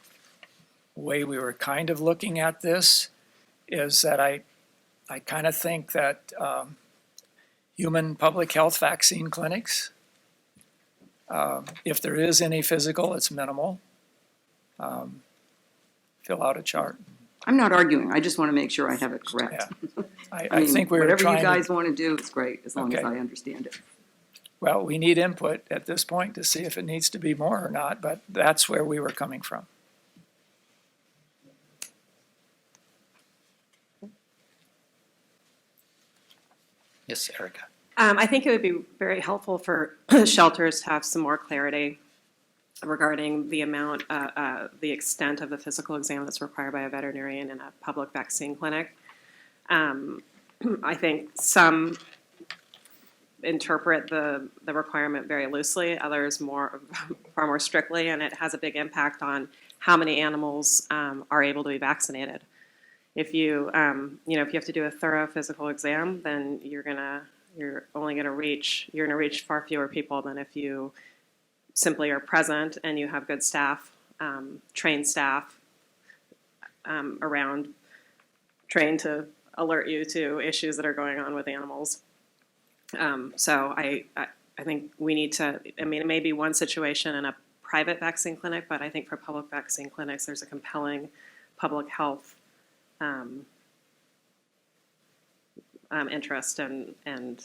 B: way we were kind of looking at this is that I kind of think that human public health vaccine clinics, if there is any physical, it's minimal. Fill out a chart.
D: I'm not arguing, I just want to make sure I have it correct.
B: Yeah. I
D: I mean,
B: think we were
D: whatever you
B: trying
D: guys
B: to,
D: want to do, it's great, as long as
B: Okay.
D: I understand it.
B: well, we need input at this point to see if it needs to be more or not, but that's where we were coming from.
A: Yes, Erica.
L: I think it would be very helpful for shelters to have some more clarity regarding the amount, the extent of the physical exam that's required by a veterinarian in a public vaccine clinic. I think some interpret the requirement very loosely, others far more strictly, and it has a big impact on how many animals are able to be vaccinated. If you, if you have to do a thorough physical exam, then you're gonna reach far fewer people than if you simply are present and you have good staff, trained staff around, trained to alert you to issues that are going on with animals. So I think we need to, I mean, it may be one situation in a private vaccine clinic, but I think for public vaccine clinics, there's a compelling public health interest and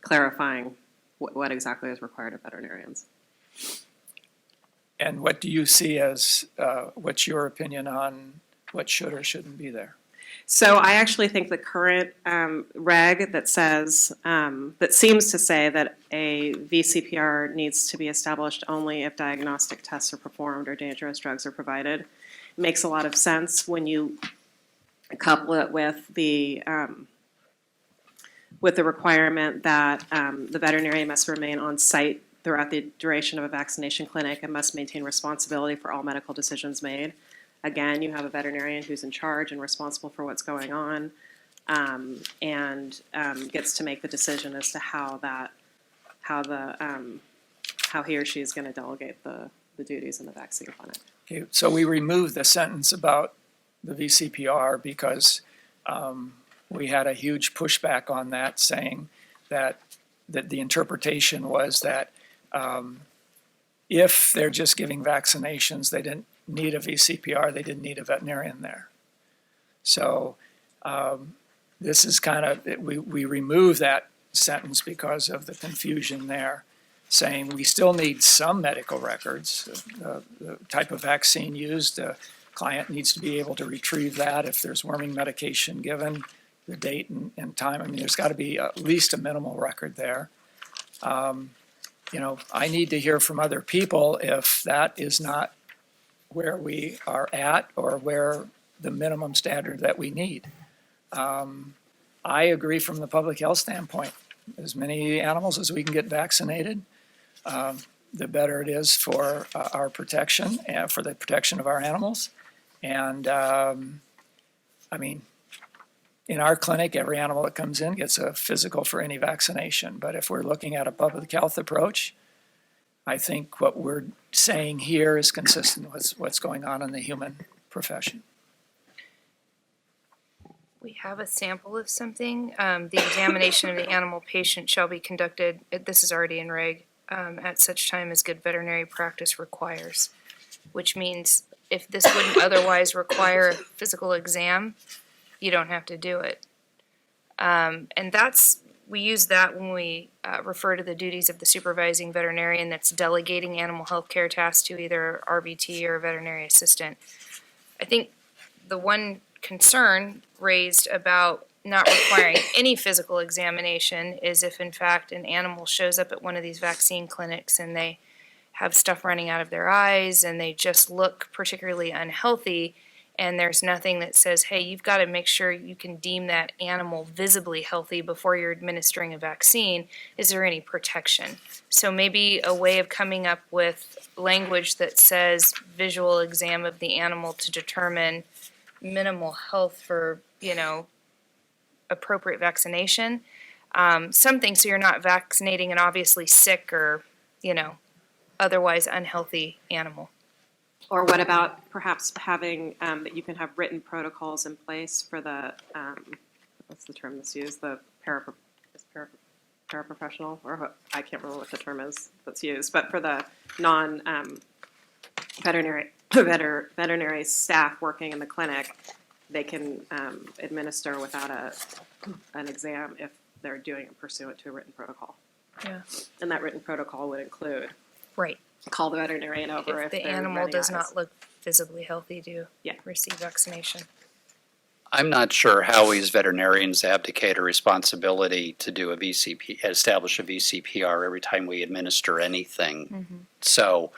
L: clarifying what exactly is required of veterinarians.
B: And what do you see as, what's your opinion on what should or shouldn't be there?
L: So I actually think the current reg that says, that seems to say that a VCPR needs to be established only if diagnostic tests are performed or dangerous drugs are provided. It makes a lot of sense when you couple it with the requirement that the veterinarian must remain on site throughout the duration of a vaccination clinic and must maintain responsibility for all medical decisions made. Again, you have a veterinarian who's in charge and responsible for what's going on, and gets to make the decision as to how he or she is going to delegate the duties in the vaccine clinic.
B: Okay, so we removed the sentence about the VCPR because we had a huge pushback on that, saying that the interpretation was that if they're just giving vaccinations, they didn't need a VCPR, they didn't need a veterinarian there. So this is kind of, we remove that sentence because of the confusion there, saying we still need some medical records, the type of vaccine used, the client needs to be able to retrieve that if there's worming medication given, the date and time. I mean, there's got to be at least a minimal record there. I need to hear from other people if that is not where we are at or where the minimum standard that we need. I agree from the public health standpoint. As many animals as we can get vaccinated, the better it is for our protection and for the protection of our animals. And I mean, in our clinic, every animal that comes in gets a physical for any vaccination. But if we're looking at a public health approach, I think what we're saying here is consistent with what's going on in the human profession.
G: We have a sample of something. The examination of the animal patient shall be conducted, this is already in reg, at such time as good veterinary practice requires, which means if this wouldn't otherwise require a physical exam, you don't have to do it. And we use that when we refer to the duties of the supervising veterinarian that's delegating animal health care tasks to either RVT or a veterinary assistant. I think the one concern raised about not requiring any physical examination is if in fact an animal shows up at one of these vaccine clinics and they have stuff running out of their eyes and they just look particularly unhealthy, and there's nothing that says, hey, you've got to make sure you can deem that animal visibly healthy before you're administering a vaccine. Is there any protection? So maybe a way of coming up with language that says visual exam of the animal to determine minimal health for, appropriate vaccination. Something so you're not vaccinating an obviously sick or, otherwise unhealthy animal.
L: Or what about perhaps having, that you can have written protocols in place for the, what's the term that's used, the paraprofessional, or I can't remember what the term is that's used, but for the veterinary staff working in the clinic, they can administer without an exam if they're doing it pursuant to a written protocol.
G: Yeah.
L: And that written protocol would include
G: Right.
L: call the veterinarian over
G: If the
L: they're
G: animal
L: running
G: does
L: eyes.
G: not look visibly healthy to
L: Yeah.
G: receive vaccination.
A: I'm not sure how we as veterinarians abdicate a responsibility to do establish a VCPR every time we administer anything. So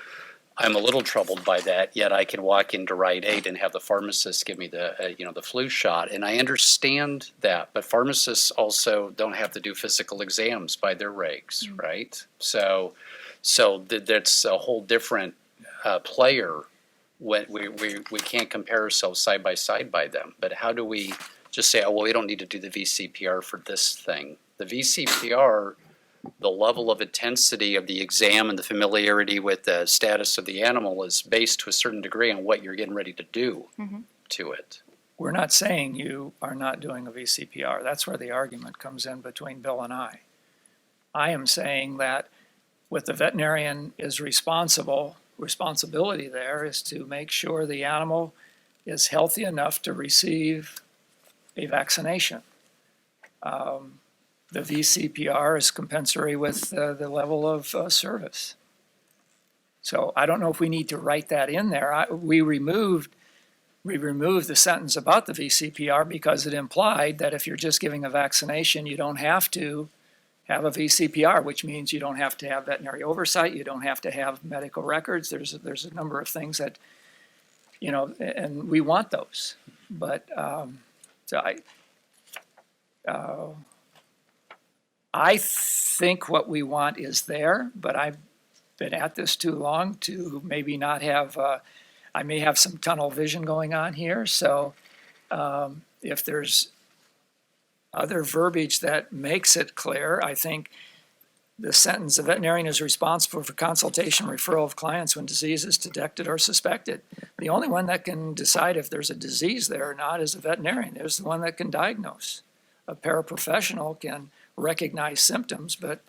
A: I'm a little troubled by that, yet I can walk into Rite Aid and have the pharmacist give me the flu shot, and I understand that, but pharmacists also don't have to do physical exams by their regs, right? So that's a whole different player. When we can't compare ourselves side by side by them, but how do we just say, oh, well, we don't need to do the VCPR for this thing? The VCPR, the level of intensity of the exam and the familiarity with the status of the animal is based to a certain degree on what you're getting ready to do to it.
B: We're not saying you are not doing a VCPR. That's where the argument comes in between Bill and I. I am saying that what the veterinarian is responsibility there is to make sure the animal is healthy enough to receive a vaccination. The VCPR is compensatory with the level of service. So I don't know if we need to write that in there. We removed the sentence about the VCPR because it implied that if you're just giving a vaccination, you don't have to have a VCPR, which means you don't have to have veterinary oversight, you don't have to have medical records. There's a number of things that, and we want those. But I think what we want is there, but I've been at this too long to maybe not have, I may have some tunnel vision going on here. So if there's other verbiage that makes it clear, I think the sentence, the veterinarian is responsible for consultation, referral of clients when disease is detected or suspected. The only one that can decide if there's a disease there or not is a veterinarian. There's the one that can diagnose. A paraprofessional can recognize symptoms, but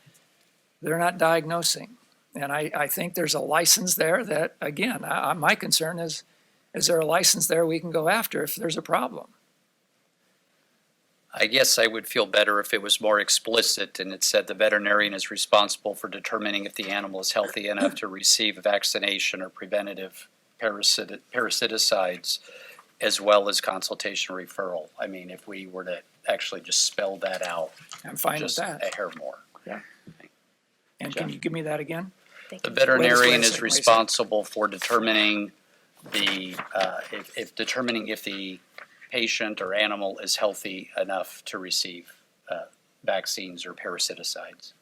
B: they're not diagnosing. And I think there's a license there that, again, my concern is there a license there we can go after if there's a problem?
A: I guess I would feel better if it was more explicit and it said the veterinarian is responsible for determining if the animal is healthy enough to receive a vaccination or preventative parasiticides, as well as consultation referral. I mean, if we were to actually just spell that out.
B: I'm fine with
A: just
B: that.
A: a hair more.
B: And can you give me that again?
A: The veterinarian
B: Wait a
A: is
B: second.
A: responsible for determining determining if the patient or animal is healthy enough to receive vaccines or parasiticides.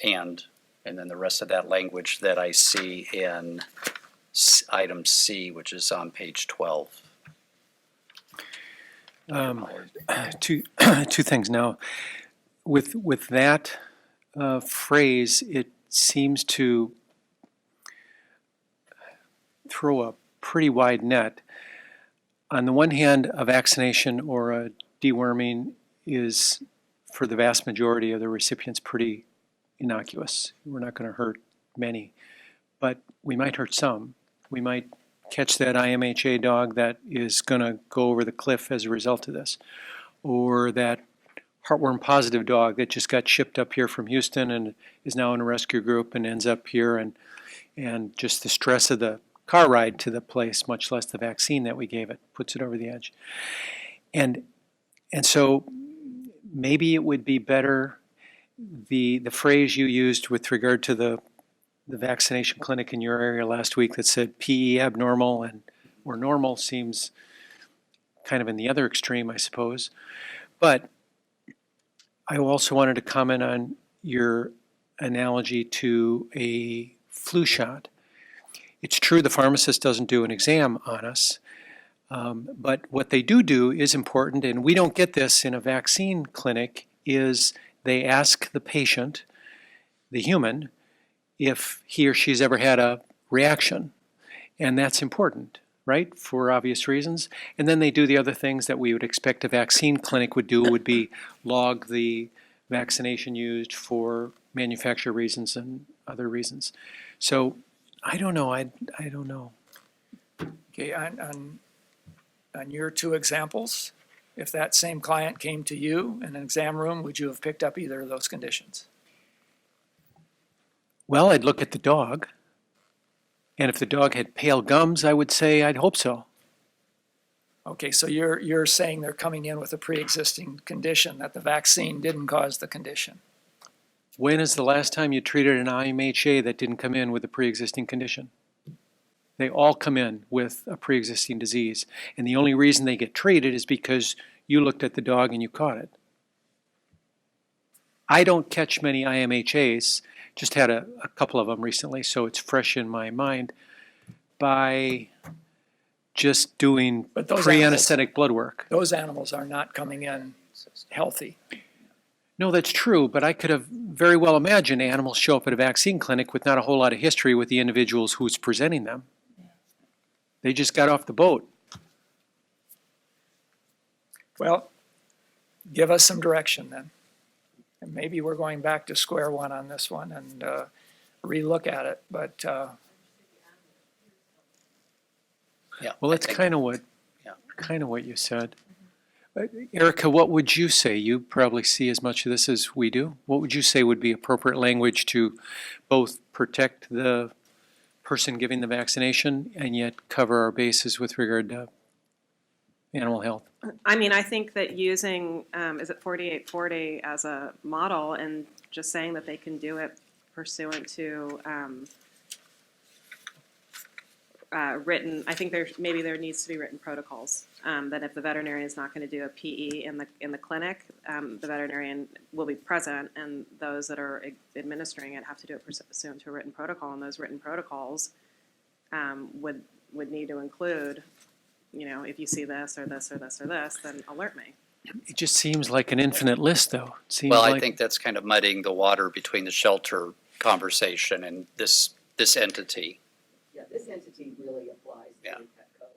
A: And then the rest of that language that I see in item C, which is on page 12.
C: Two things now. With that phrase, it seems to throw a pretty wide net. On the one hand, a vaccination or a deworming is, for the vast majority of the recipients, pretty innocuous. We're not going to hurt many, but we might hurt some. We might catch that IMHA dog that is going to go over the cliff as a result of this, or that heartworm positive dog that just got shipped up here from Houston and is now in a rescue group and ends up here, and just the stress of the car ride to the place, much less the vaccine that we gave it, puts it over the edge. And And so maybe it would be better, the phrase you used with regard to the vaccination clinic in your area last week that said PE abnormal or normal seems kind of in the other extreme, I suppose. But I also wanted to comment on your analogy to a flu shot. It's true the pharmacist doesn't do an exam on us, but what they do is important, and we don't get this in a vaccine clinic, is they ask the patient, the human, if he or she's ever had a reaction. And that's important, right, for obvious reasons. And then they do the other things that we would expect a vaccine clinic would do, would be log the vaccination used for manufacturer reasons and other reasons. So I don't know, I don't know.
B: Okay, on your two examples, if that same client came to you in an exam room, would you have picked up either of those conditions?
C: Well, I'd look at the dog. And if the dog had pale gums, I would say I'd hope so.
B: Okay, so you're saying they're coming in with a pre-existing condition, that the vaccine didn't cause the condition.
C: When is the last time you treated an IMHA that didn't come in with a pre-existing condition? They all come in with a pre-existing disease. And the only reason they get treated is because you looked at the dog and you caught it. I don't catch many IMHAs, just had a couple of them recently, so it's fresh in my mind, by just doing
B: But those
C: pre-anesthetic blood work.
B: Those animals are not coming in healthy.
C: No, that's true, but I could have very well imagined animals show up at a vaccine clinic with not a whole lot of history with the individuals who's presenting them. They just got off the boat.
B: Well, give us some direction then. And maybe we're going back to square one on this one and relook at it, but
A: Yeah.
C: Well,
A: I
C: that's
A: think-
C: kind of what you said. Erica, what would you say? You probably see as much of this as we do. What would you say would be appropriate language to both protect the person giving the vaccination and yet cover our bases with regard to animal health?
L: I mean, I think that using, is it 4840 as a model and just saying that they can do it pursuant to written, I think maybe there needs to be written protocols. That if the veterinarian is not going to do a PE in the clinic, the veterinarian will be present, and those that are administering it have to do it pursuant to a written protocol. And those written protocols would need to include, you know, if you see this or this or this or this, then alert me.
C: It just seems like an infinite list, though. It seems
A: Well, I
C: like,
A: think that's kind of muddying the water between the shelter conversation and this entity.
D: Yeah, this entity really applies to
A: Yeah.
D: the pet code.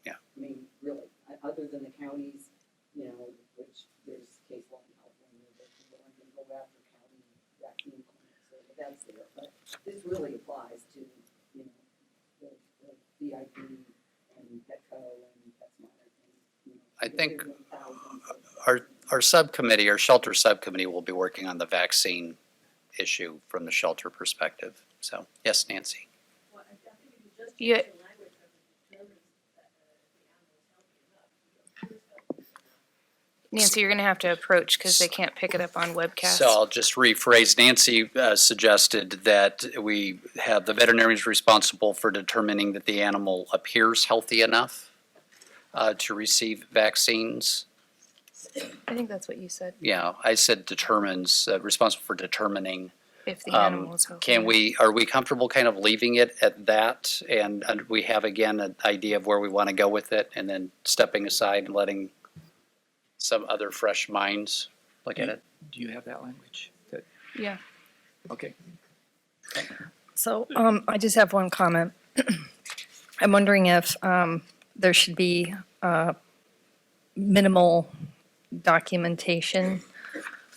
A: Yeah.
D: I mean, really, other than the counties, you know, which there's case law in California that people aren't gonna go after county vaccine clinics, so that's there. But this really applies to, you know, the VIP and Petco and PetSmart and, you know.
A: I think
D: there's thousands of-
A: our subcommittee, our shelter subcommittee will be working on the vaccine issue from the shelter perspective. So, yes, Nancy.
G: Yeah. Nancy, you're gonna have to approach because they can't pick it up on webcast.
A: So I'll just rephrase. Nancy suggested that we have the veterinarians responsible for determining that the animal appears healthy enough to receive vaccines.
G: I think that's what you said,
A: Yeah, I said determines, responsible for determining.
G: if the animal is healthy.
A: Are we comfortable kind of leaving it at that? And we have, again, an idea of where we want to go with it, and then stepping aside and letting some other fresh minds look at it?
B: do you have that language?
G: Yeah.
B: Okay.
E: So I just have one comment. I'm wondering if there should be minimal documentation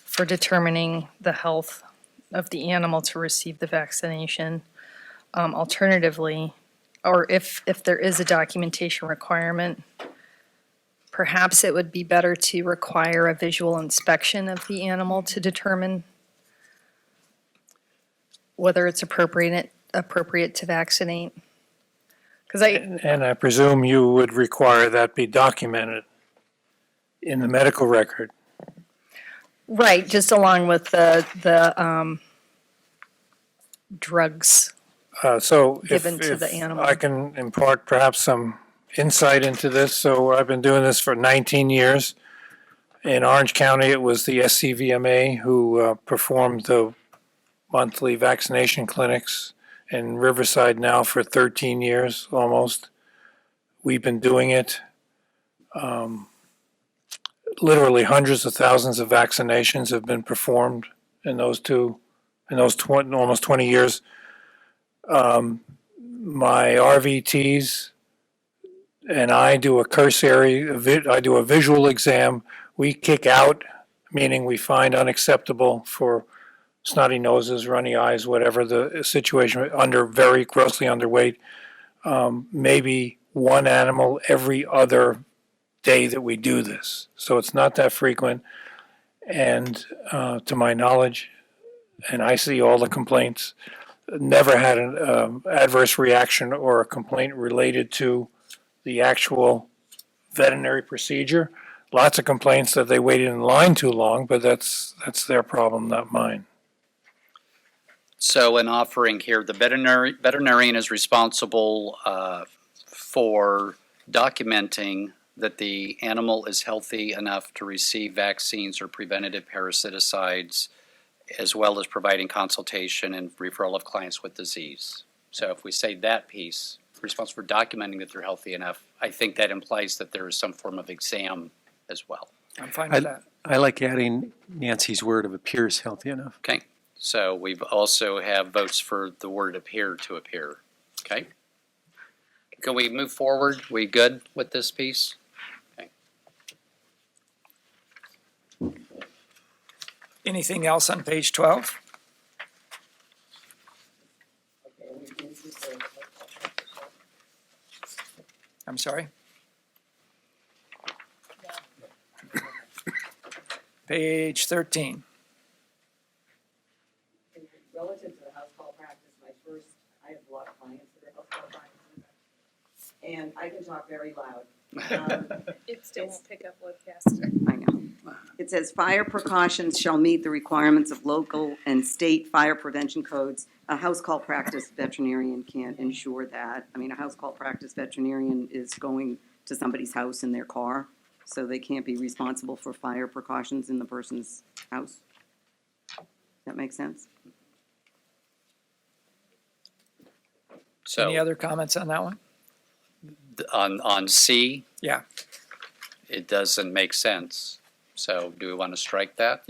E: for determining the health of the animal to receive the vaccination. Alternatively, or if there is a documentation requirement, perhaps it would be better to require a visual inspection of the animal to determine whether it's appropriate to vaccinate. Because
F: And I presume you would require that be documented. in the medical record.
E: Right, just along with the drugs.
F: So
E: Given to the
F: if
E: animal.
F: I can impart perhaps some insight into this, so I've been doing this for 19 years. In Orange County, it was the SCVMA who performed the monthly vaccination clinics. In Riverside now for 13 years almost. We've been doing it. Literally hundreds of thousands of vaccinations have been performed in those almost 20 years. My RVTs and I do a cursory, I do a visual exam. We kick out, meaning we find unacceptable for snotty noses, runny eyes, whatever the situation, very grossly underweight. Maybe one animal every other day that we do this. So it's not that frequent. And to my knowledge, and I see all the complaints, never had an adverse reaction or a complaint related to the actual veterinary procedure. Lots of complaints that they waited in line too long, but that's their problem, not mine.
A: So in offering here, the veterinarian is responsible for documenting that the animal is healthy enough to receive vaccines or preventative parasiticides, as well as providing consultation and referral of clients with disease. So if we say that piece, responsible for documenting that they're healthy enough, I think that implies that there is some form of exam as well.
B: I'm fine with that.
C: I like adding Nancy's word of appears healthy enough.
A: Okay, so we've also have votes for the word appear to appear, okay? Can we move forward? We good with this piece? Okay.
B: Anything else on page 12? I'm sorry? Page 13.
D: Relative to the house call practice, I have a lot of clients that are house call practices, and I can talk very loud.
G: It still won't pick up webcast.
D: I know. It says fire precautions shall meet the requirements of local and state fire prevention codes. A house call practice veterinarian can't ensure that. I mean, a house call practice veterinarian is going to somebody's house in their car, so they can't be responsible for fire precautions in the person's house. That makes sense?
A: So
B: Any other comments on that one?
A: on C,
B: Yeah,
A: it doesn't make sense. So do we want to strike that?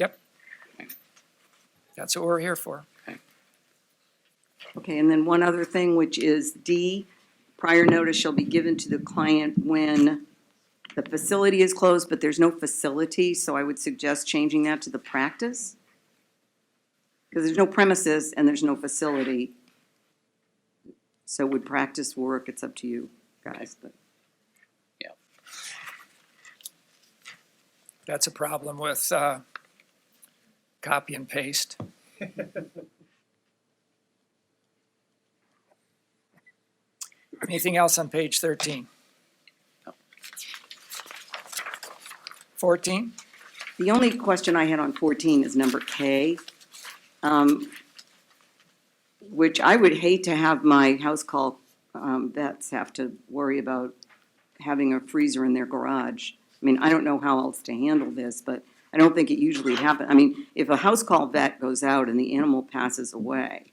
B: that's what we're here for.
D: Okay, and then one other thing, which is D, prior notice shall be given to the client when the facility is closed, but there's no facility, so I would suggest changing that to the practice. Because there's no premises and there's no facility. So would practice work? It's up to you guys, but.
B: That's a problem with copy and paste. Anything else on page 13? 14?
D: The only question I had on 14 is number K, which I would hate to have my house call vets have to worry about having a freezer in their garage. I mean, I don't know how else to handle this, but I don't think it usually happens. I mean, if a house call vet goes out and the animal passes away,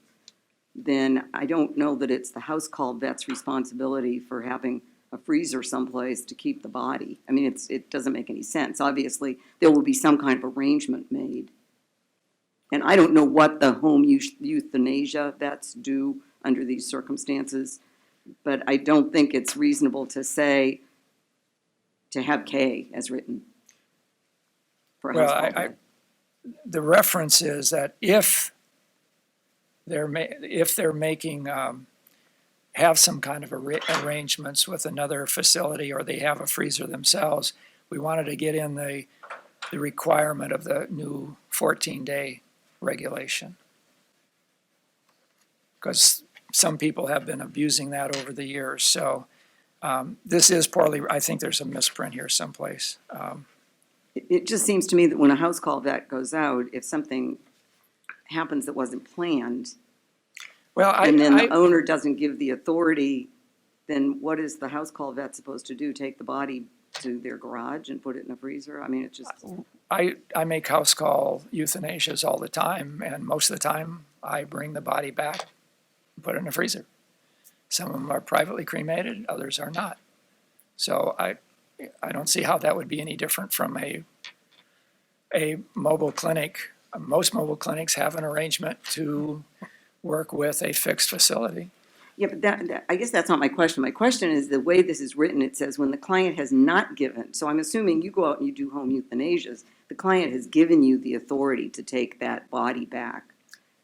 D: then I don't know that it's the house call vet's responsibility for having a freezer someplace to keep the body. I mean, it doesn't make any sense. Obviously, there will be some kind of arrangement made. And I don't know what the home euthanasia vets do under these circumstances, but I don't think it's reasonable to say, to have K as written. For a house
B: Well,
D: call vet.
B: the reference is that if they're making, have some kind of arrangements with another facility or they have a freezer themselves, we wanted to get in the requirement of the new 14-day regulation. Because some people have been abusing that over the years, so this is poorly, I think there's a misprint here someplace.
D: it just seems to me that when a house call vet goes out, if something happens that wasn't planned,
B: Well,
D: and then the owner doesn't give the authority, then what is the house call vet supposed to do? Take the body to their garage and put it in a freezer? I mean, it just,
B: I make house call euthanasias all the time, and most of the time, I bring the body back, and put it in a freezer. Some of them are privately cremated, others are not. So I don't see how that would be any different from a mobile clinic. Most mobile clinics have an arrangement to work with a fixed facility.
D: yeah, but I guess that's not my question. My question is the way this is written, it says when the client has not given, so I'm assuming you go out and you do home euthanasias, the client has given you the authority to take that body back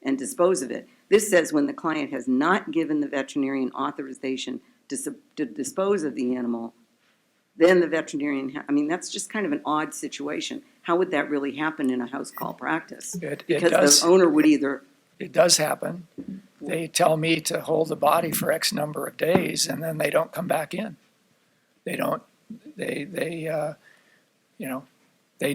D: and dispose of it. This says when the client has not given the veterinarian authorization to dispose of the animal, then the veterinarian, I mean, that's just kind of an odd situation. How would that really happen in a house call practice?
B: It
D: Because
B: does.
D: the owner would either,
B: It does happen. They tell me to hold the body for X number of days, and then they don't come back in. They don't,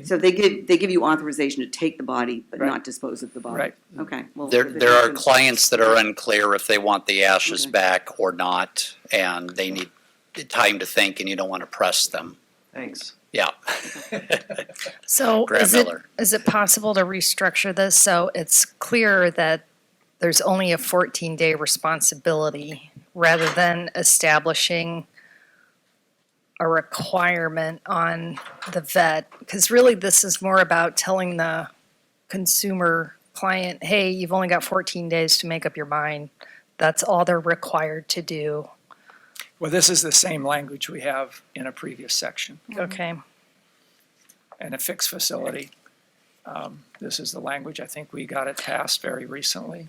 D: so they give you authorization to take the body, but
B: Right.
D: not dispose of the body?
B: Right.
D: Okay, well.
A: There,
D: if it
A: there are
D: happens-
A: clients that are unclear if they want the ashes
D: Okay.
A: back or not, and they need time to think, and you don't want to press them.
J: Thanks.
A: Yeah.
E: So
A: Grant
E: is it,
A: Miller.
E: is it possible to restructure this so it's clear that there's only a 14-day responsibility rather than establishing a requirement on the vet? Because really this is more about telling the consumer client, hey, you've only got 14 days to make up your mind. That's all they're required to do.
B: well, this is the same language we have in a previous section.
E: Okay.
B: And a fixed facility. This is the language, I think we got it passed very recently.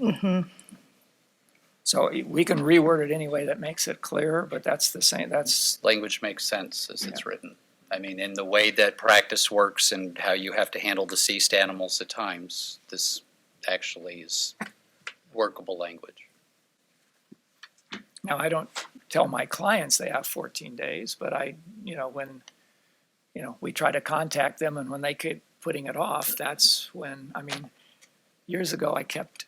B: So we can reword it any way that makes it clear, but that's the same, that's,
A: Language makes sense as it's written. I mean, in the way that practice works and how you have to handle deceased animals at times, this actually is workable language.
B: now I don't tell my clients they have 14 days, but when, we try to contact them and when they keep putting it off, that's when, I mean, years ago, I kept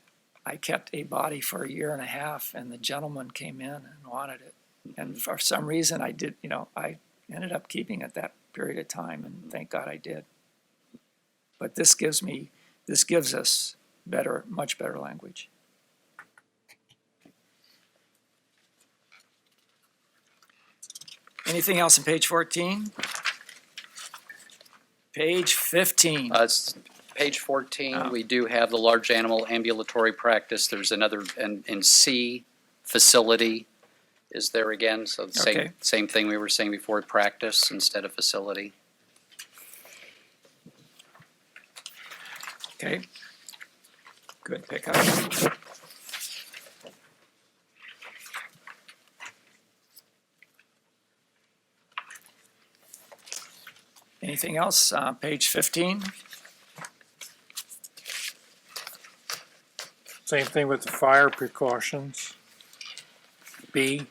B: a body for a year and a half, and the gentleman came in and wanted it. And for some reason, I ended up keeping it that period of time, and thank God I did. But this gives us much better language. Anything else on page 14? Page 15.
A: It's page 14,
B: Oh.
A: we do have the large animal ambulatory practice. There's another, in C, facility is there again. So the
B: Okay.
A: same thing we were saying before, practice instead of facility.
B: Okay. Good pickup. Anything else? Page 15?
F: Same thing with the fire precautions. B.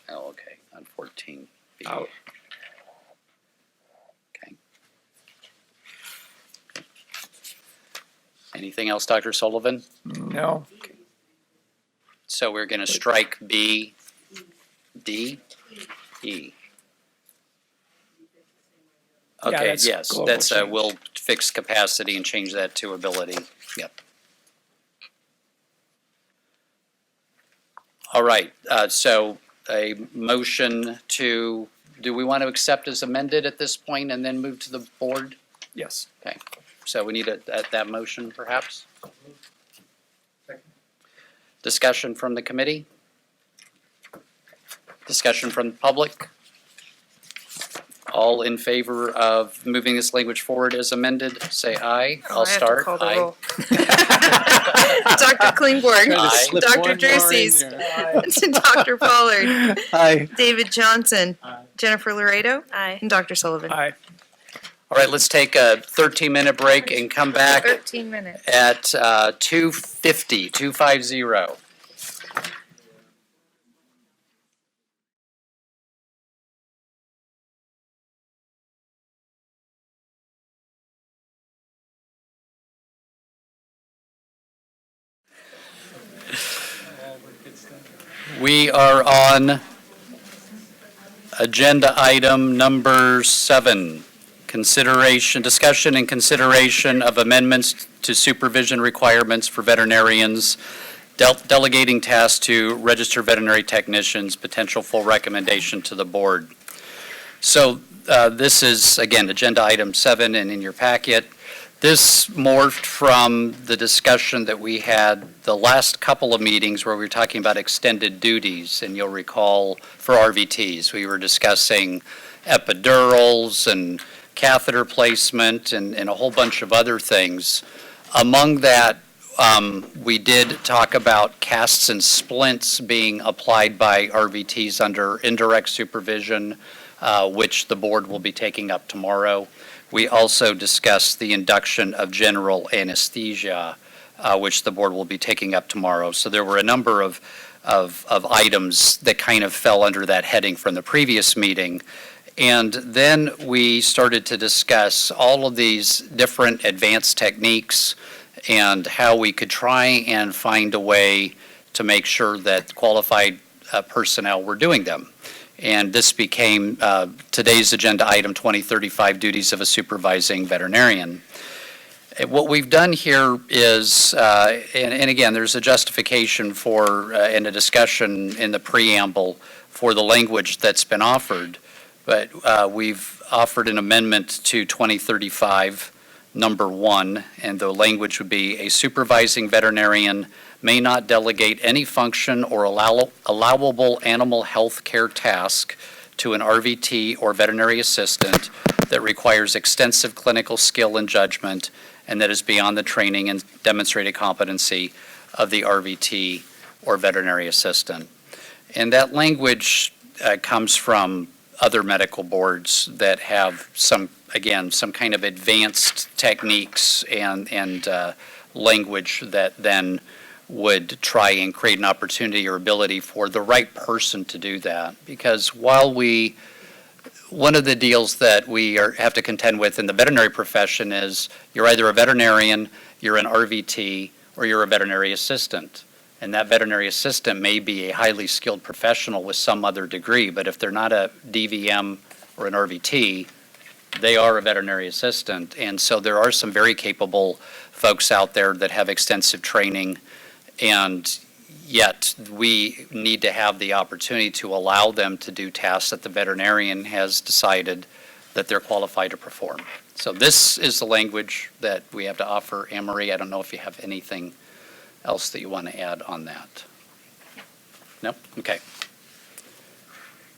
A: Oh, okay, on 14.
B: Out.
A: Okay. Anything else, Dr. Sullivan?
B: No.
A: So we're going to strike B, D, E.
B: Yeah,
A: Okay,
B: that's
A: yes,
B: global
A: that's,
B: change.
A: we'll fix capacity and change that to ability. Yep. All right, so a motion to, do we want to accept as amended at this point and then move to the board?
B: Yes.
A: Okay, so we need that motion perhaps? Discussion from the committee? Discussion from the public? All in favor of moving this language forward as amended, say aye.
G: Oh,
A: I'll
G: I have to
A: start.
G: call the
A: Aye.
G: roll. Dr. Klingborg.
A: Aye.
G: Dr. Druces. Dr. Pollard.
C: Aye.
G: David Johnson.
J: Aye.
G: Jennifer Laredo.
K: Aye.
G: And Dr. Sullivan.
B: Aye.
A: All right, let's take a 13-minute break and come back
G: 13 minutes.
A: at 2:50. We are on agenda item number 7, discussion and consideration of amendments to supervision requirements for veterinarians, delegating tasks to registered veterinary technicians, potential full recommendation to the board. So this is, again, agenda item 7 and in your packet. This morphed from the discussion that we had the last couple of meetings where we were talking about extended duties. And you'll recall for RVTs, we were discussing epidurals and catheter placement and a whole bunch of other things. Among that, we did talk about casts and splints being applied by RVTs under indirect supervision, which the board will be taking up tomorrow. We also discussed the induction of general anesthesia, which the board will be taking up tomorrow. So there were a number of items that kind of fell under that heading from the previous meeting. And then we started to discuss all of these different advanced techniques and how we could try and find a way to make sure that qualified personnel were doing them. And this became today's agenda item 2035, Duties of a Supervising Veterinarian. What we've done here is, and again, there's a justification for and a discussion in the preamble for the language that's been offered, but we've offered an amendment to 2035, number 1, and the language would be a supervising veterinarian may not delegate any function or allowable animal health care task to an RVT or veterinary assistant that requires extensive clinical skill and judgment and that is beyond the training and demonstrated competency of the RVT or veterinary assistant. And that language comes from other medical boards that have some kind of advanced techniques and language that then would try and create an opportunity or ability for the right person to do that. Because one of the deals that we have to contend with in the veterinary profession is you're either a veterinarian, you're an RVT, or you're a veterinary assistant. And that veterinary assistant may be a highly skilled professional with some other degree, but if they're not a DVM or an RVT, they are a veterinary assistant. And so there are some very capable folks out there that have extensive training, and yet we need to have the opportunity to allow them to do tasks that the veterinarian has decided that they're qualified to perform. So this is the language that we have to offer. Anne-Marie, I don't know if you have anything else that you want to add on that. No? Okay.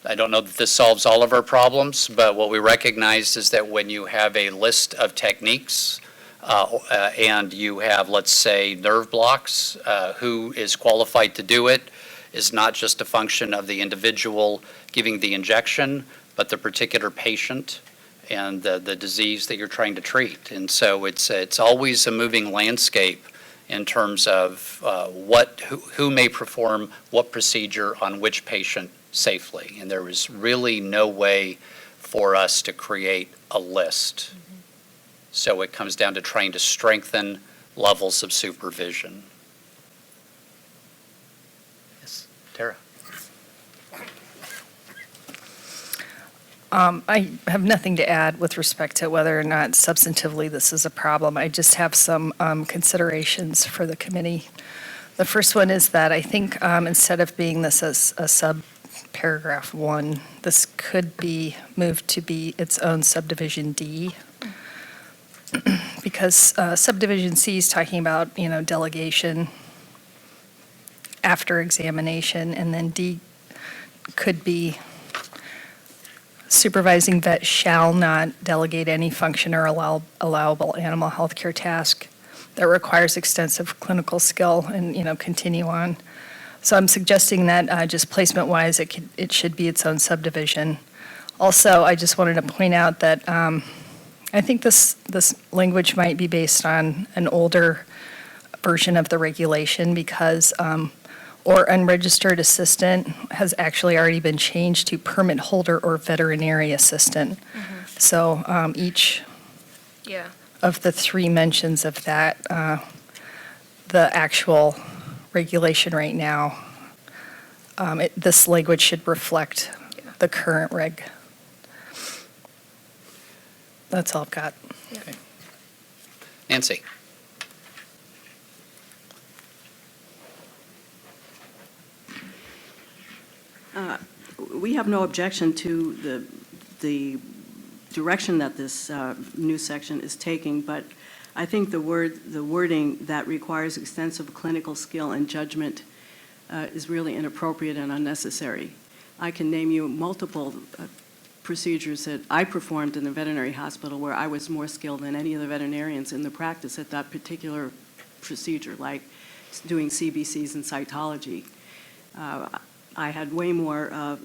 A: I don't know that this solves all of our problems, but what we recognize is that when you have a list of techniques and you have, let's say, nerve blocks, who is qualified to do it is not just a function of the individual giving the injection, but the particular patient and the disease that you're trying to treat. And so it's always a moving landscape in terms of who may perform what procedure on which patient safely. And there was really no way for us to create a list. So it comes down to trying to strengthen levels of supervision. Yes, Tara.
E: I have nothing to add with respect to whether or not substantively this is a problem. I just have some considerations for the committee. The first one is that I think instead of being this as a sub-paragraph 1, this could be moved to be its own subdivision D. Because subdivision C is talking about, delegation after examination, and then D could be supervising vet shall not delegate any function or allowable animal health care task that requires extensive clinical skill and, continue on. So I'm suggesting that just placement-wise, it should be its own subdivision. Also, I just wanted to point out that I think this language might be based on an older version of the regulation because, or unregistered assistant has actually already been changed to permit holder or veterinary assistant. So each
G: Yeah.
E: of the three mentions of that, the actual regulation right now, this language should reflect the current reg. That's all I've got.
A: Nancy?
M: We have no objection to the direction that this new section is taking, but I think the wording that requires extensive clinical skill and judgment is really inappropriate and unnecessary. I can name you multiple procedures that I performed in the veterinary hospital where I was more skilled than any of the veterinarians in the practice at that particular procedure, like doing CBCs and cytology. I had way more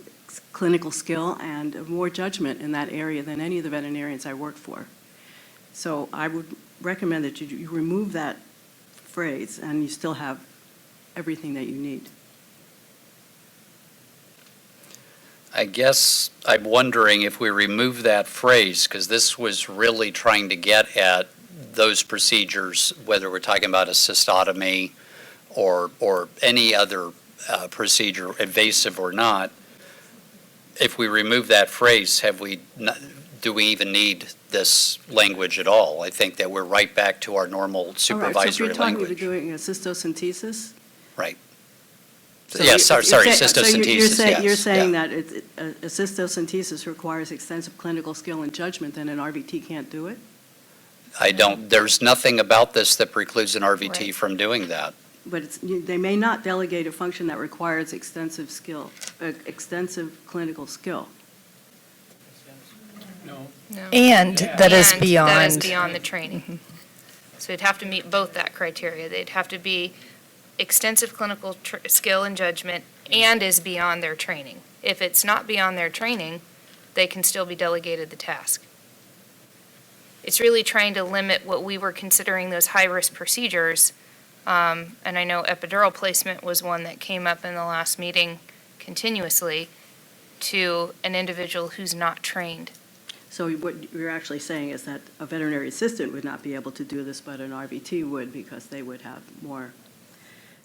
M: clinical skill and more judgment in that area than any of the veterinarians I worked for. So I would recommend that you remove that phrase and you still have everything that you need.
A: I guess I'm wondering if we remove that phrase, because this was really trying to get at those procedures, whether we're talking about a cystotomy or any other procedure, invasive or not. If we remove that phrase, do we even need this language at all? I think that we're right back to our normal
M: All right, so if
A: supervisory
M: you're talking
A: language.
M: about doing a cystocentesis?
A: Right.
M: So
A: Yes, sorry,
M: so
A: cystocentesis,
M: you're
A: yes,
M: saying
A: yeah.
M: that a cystocentesis requires extensive clinical skill and judgment, then an RVT can't do it?
A: There's nothing about this that precludes an RVT
G: Right.
A: from doing that.
M: But they may not delegate a function that requires extensive skill, extensive clinical skill.
G: No.
E: And that is
G: And
E: beyond.
G: That is beyond the training. So it'd have to meet both that criteria. They'd have to be extensive clinical skill and judgment and is beyond their training. If it's not beyond their training, they can still be delegated the task. It's really trying to limit what we were considering those high-risk procedures. And I know epidural placement was one that came up in the last meeting continuously to an individual who's not trained.
M: So what you're actually saying is that a veterinary assistant would not be able to do this, but an RVT would, because they would have more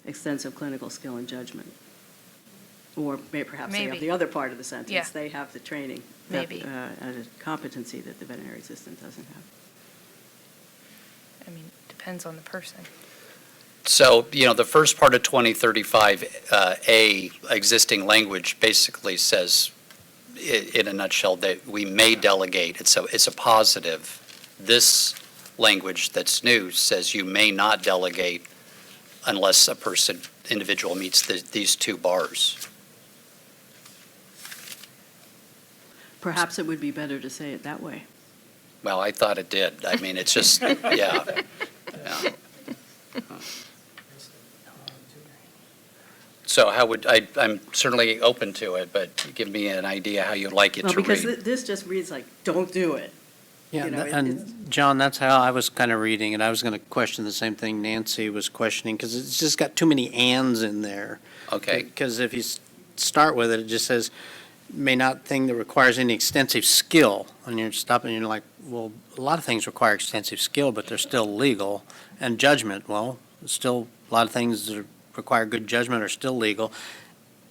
M: extensive clinical skill and judgment. Or perhaps they have
G: Maybe.
M: the other part of the sentence.
G: Yeah.
M: They have the training.
G: Maybe.
M: And a competency that the veterinary assistant doesn't have.
G: I mean, depends on the person.
A: So, the first part of 2035A, existing language, basically says, in a nutshell, that we may delegate. It's a positive. This language that's new says you may not delegate unless a individual meets these two bars.
M: Perhaps it would be better to say it that way.
A: Well, I thought it did. I mean, it's just, yeah. So I'm certainly open to it, but give me an idea how you'd like it
M: Well,
A: to
M: because
A: read.
M: this just reads like, don't do it.
I: Yeah,
M: You know,
I: and John, that's how I was kind of reading it. I was going to question the same thing Nancy was questioning, because it's just got too many ands in there.
A: Okay,
I: Because if you start with it, it just says, may not think that requires any extensive skill. And you're stopping, and you're like, well, a lot of things require extensive skill, but they're still legal. And judgment, well, still, a lot of things that require good judgment are still legal.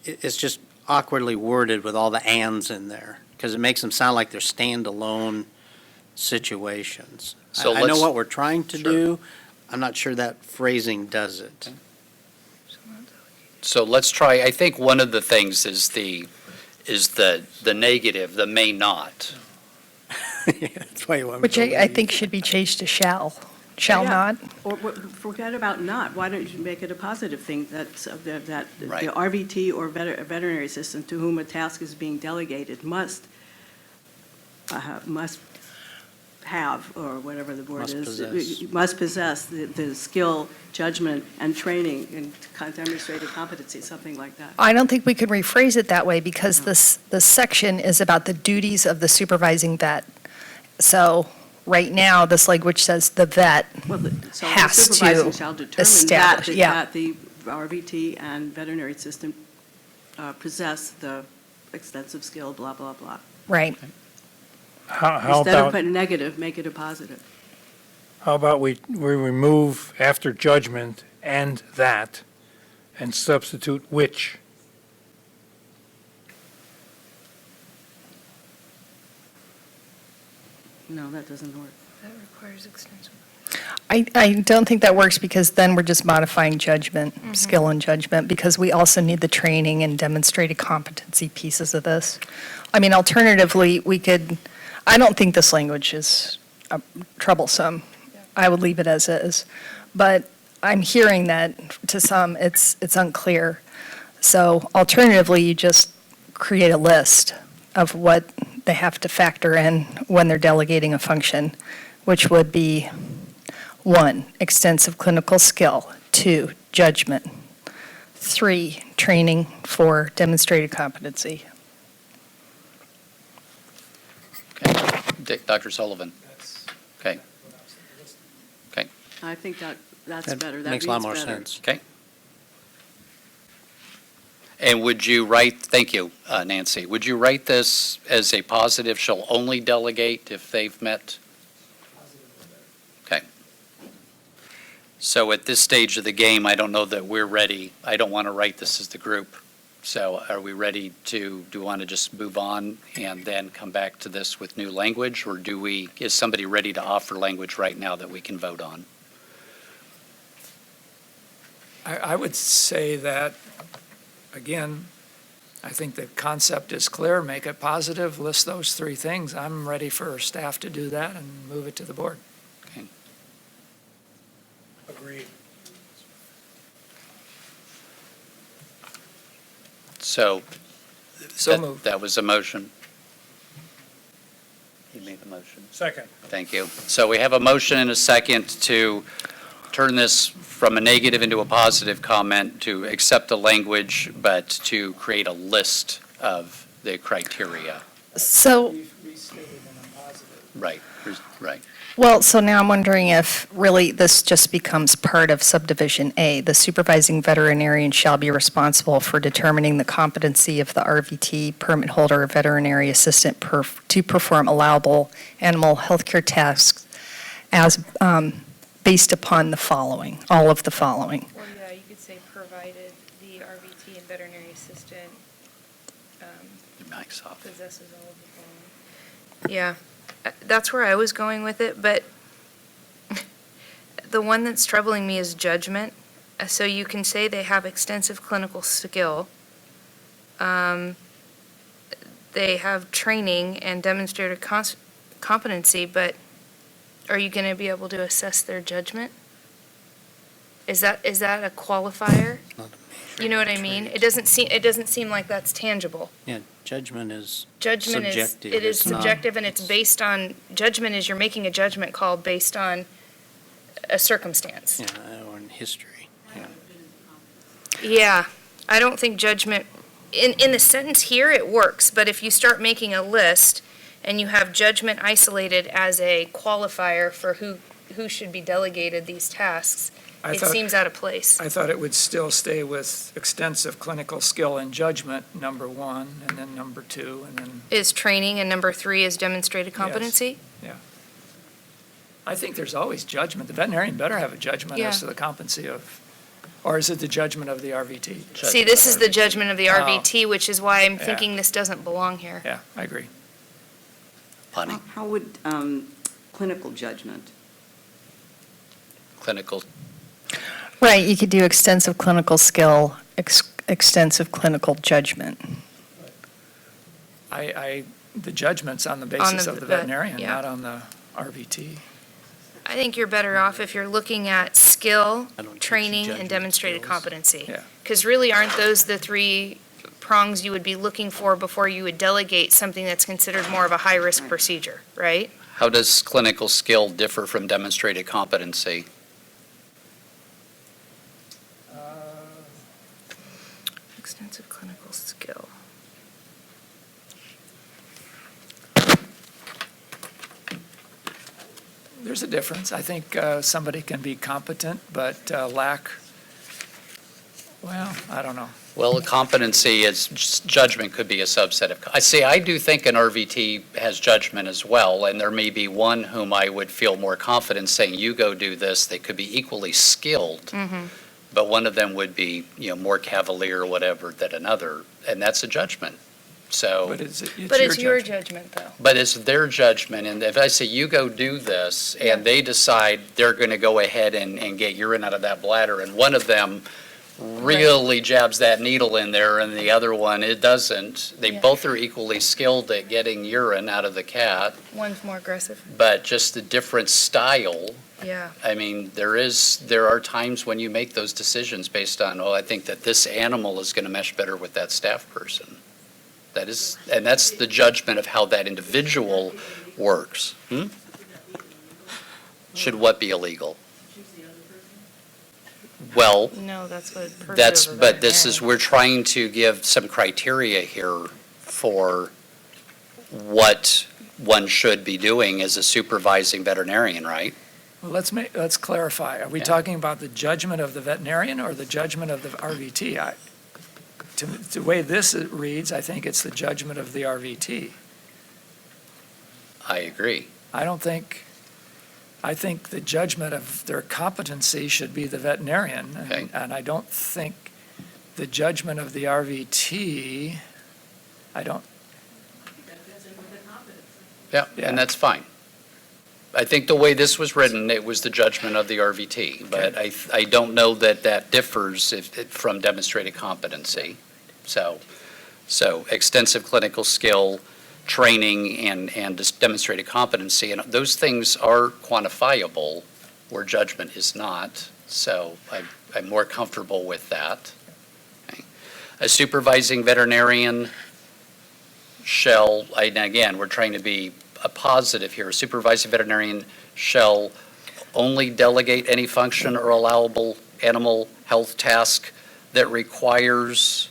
I: It's just awkwardly worded with all the ands in there, because it makes them sound like they're standalone situations.
A: So
I: I know
A: let's-
I: what we're trying to
A: Sure.
I: do. I'm not sure that phrasing does it.
A: so let's try, I think one of the things is the negative, the may not.
I: That's why you want me
E: Which
I: to
E: I
I: leave.
E: think should be changed to shall
M: Yeah.
E: not.
M: Or forget about not. Why don't you make it a positive thing that
A: Right.
M: the RVT or veterinary assistant to whom a task is being delegated must have, or whatever the word
I: Must
M: is.
I: possess.
M: Must possess the skill, judgment, and training and demonstrated competency, something like that.
E: I don't think we could rephrase it that way because this section is about the duties of the supervising vet. So right now, this language says the vet
M: Well, so the
E: has to
M: supervising shall determine that,
E: establish, yeah.
M: that the RVT and veterinary assistant possess the extensive skill, blah, blah, blah.
E: right?
F: How
M: Instead of
F: about,
M: put negative, make it a positive.
F: how about we remove after judgment and that and substitute which?
M: No, that doesn't work.
G: That requires extensive.
E: I don't think that works because then we're just modifying judgment, skill and judgment, because we also need the training and demonstrated competency pieces of this. I mean, alternatively, we could, I don't think this language is troublesome. I would leave it as is. But I'm hearing that to some, it's unclear. So alternatively, you just create a list of what they have to factor in when they're delegating a function, which would be 1, extensive clinical skill, 2, judgment, 3, training for demonstrated competency.
A: Okay. Dr. Sullivan? Okay. Okay.
M: I think that's
I: That
M: better. That
I: makes a lot
M: reads
I: more
M: better.
I: sense.
A: Okay. And would you write, thank you, Nancy, would you write this as a positive, shall only delegate if they've met? Okay. So at this stage of the game, I don't know that we're ready. I don't want to write this as the group. So are we ready to, do we want to just move on and then come back to this with new language? Or is somebody ready to offer language right now that we can vote on?
B: I would say that, again, I think the concept is clear, make it positive, list those 3 things. I'm ready for staff to do that and move it to the board.
F: Agreed.
A: So
B: So moved.
A: that was a motion. You made the motion.
F: Second.
A: Thank you. So we have a motion and a second to turn this from a negative into a positive comment, to accept the language, but to create a list of the criteria.
E: So,
A: Right, right.
E: well, so now I'm wondering if really this just becomes part of subdivision A. The supervising veterinarian shall be responsible for determining the competency of the RVT permit holder or veterinary assistant to perform allowable animal healthcare tasks as based upon the following, all of the following.
G: Well, yeah, you could say provided the RVT and veterinary assistant
A: Mike's off.
G: possesses all of the following. Yeah, that's where I was going with it, but the one that's troubling me is judgment. So you can say they have extensive clinical skill. They have training and demonstrated competency, but are you going to be able to assess their judgment? Is that a qualifier? You know what I mean? It doesn't seem like that's tangible.
I: Yeah, judgment is
G: Judgment is,
I: subjective.
G: it is
I: It's not-
G: subjective, and it's based on, judgment is you're making a judgment call based on a circumstance.
I: Yeah, or in history. Yeah.
G: Yeah, I don't think judgment, in the sentence here, it works, but if you start making a list and you have judgment isolated as a qualifier for who should be delegated these tasks, it seems out of place.
B: I thought it would still stay with extensive clinical skill and judgment, number 1, and then number 2, and then,
G: Is training, and number 3 is demonstrated competency?
B: I think there's always judgment. The veterinarian better have a judgment
G: Yeah.
B: as to the competency of, or is it the judgment of the RVT?
G: See, this is the judgment of the
B: Oh.
G: RVT, which is why I'm
B: Yeah.
G: thinking this doesn't belong here.
B: Yeah, I agree.
A: Bonnie,
D: How would clinical judgment?
A: clinical,
E: Right, you could do extensive clinical skill, extensive clinical judgment.
B: The judgment's on the basis of the
G: vet,
B: veterinarian,
G: yeah.
B: not on the RVT.
G: I think you're better off if you're looking at skill,
I: I don't teach
G: training, and
I: judgment
G: demonstrated
I: skills.
G: competency.
B: Yeah.
G: Because really, aren't those the 3 prongs you would be looking for before you would delegate something that's considered more of a high-risk procedure, right?
A: how does clinical skill differ from demonstrated competency?
G: Extensive clinical skill.
B: There's a difference. I think somebody can be competent, but lack, well, I don't know.
A: Well, competency is, judgment could be a subset of, I do think an RVT has judgment as well, and there may be one whom I would feel more confident saying, you go do this. They could be equally skilled, but one of them would be, more cavalier or whatever than another, and that's a judgment. So,
B: But
G: It's your judgment, though.
A: but it's their judgment, and if I say, you go do this, and they decide they're going to go ahead and get urine out of that bladder, and one of them really jabs that needle in there, and the other one, it doesn't. They
G: Yeah.
A: both are equally skilled at getting urine out of the cat,
G: One's more aggressive.
A: but just the different style.
G: Yeah.
A: I mean, there are times when you make those decisions based on, I think that this animal is going to mesh better with that staff person. And that's the judgment of how that individual works. Should what be illegal? Well,
G: No, that's what.
A: but this is, we're trying to give some criteria here for what one should be doing as a supervising veterinarian, right?
B: Well, let's clarify. Are we
A: Yeah.
B: talking about the judgment of the veterinarian or the judgment of the RVT? The way this reads, I think it's the judgment of the RVT.
A: I agree.
B: I think the judgment of their competency should be the veterinarian.
A: Okay.
B: And I don't think the judgment of the RVT, I don't,
A: Yeah,
B: Yeah.
A: and that's fine. I think the way this was written, it was the judgment of the RVT, but I don't know that that differs from demonstrated competency. So extensive clinical skill, training, and this demonstrated competency, and those things are quantifiable where judgment is not. So I'm more comfortable with that. Okay. A supervising veterinarian shall, and again, we're trying to be a positive here, a supervising veterinarian shall only delegate any function or allowable animal health task that requires,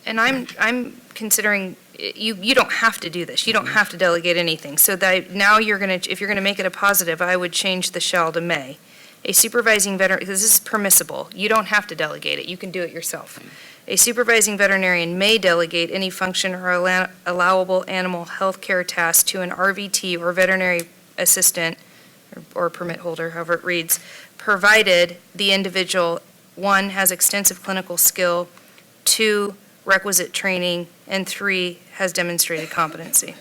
G: And I'm considering, you don't have to do this. You don't have to delegate anything. So that now if you're gonna make it a positive, I would change the shall to may. A supervising veterinarian, this is permissible. You don't have to delegate it. You can do it yourself. A supervising veterinarian may delegate any function or allowable animal health care task to an RVT or veterinary assistant or permit holder, however it reads, provided the individual, 1, has extensive clinical skill, 2, requisite training, and 3, has demonstrated competency.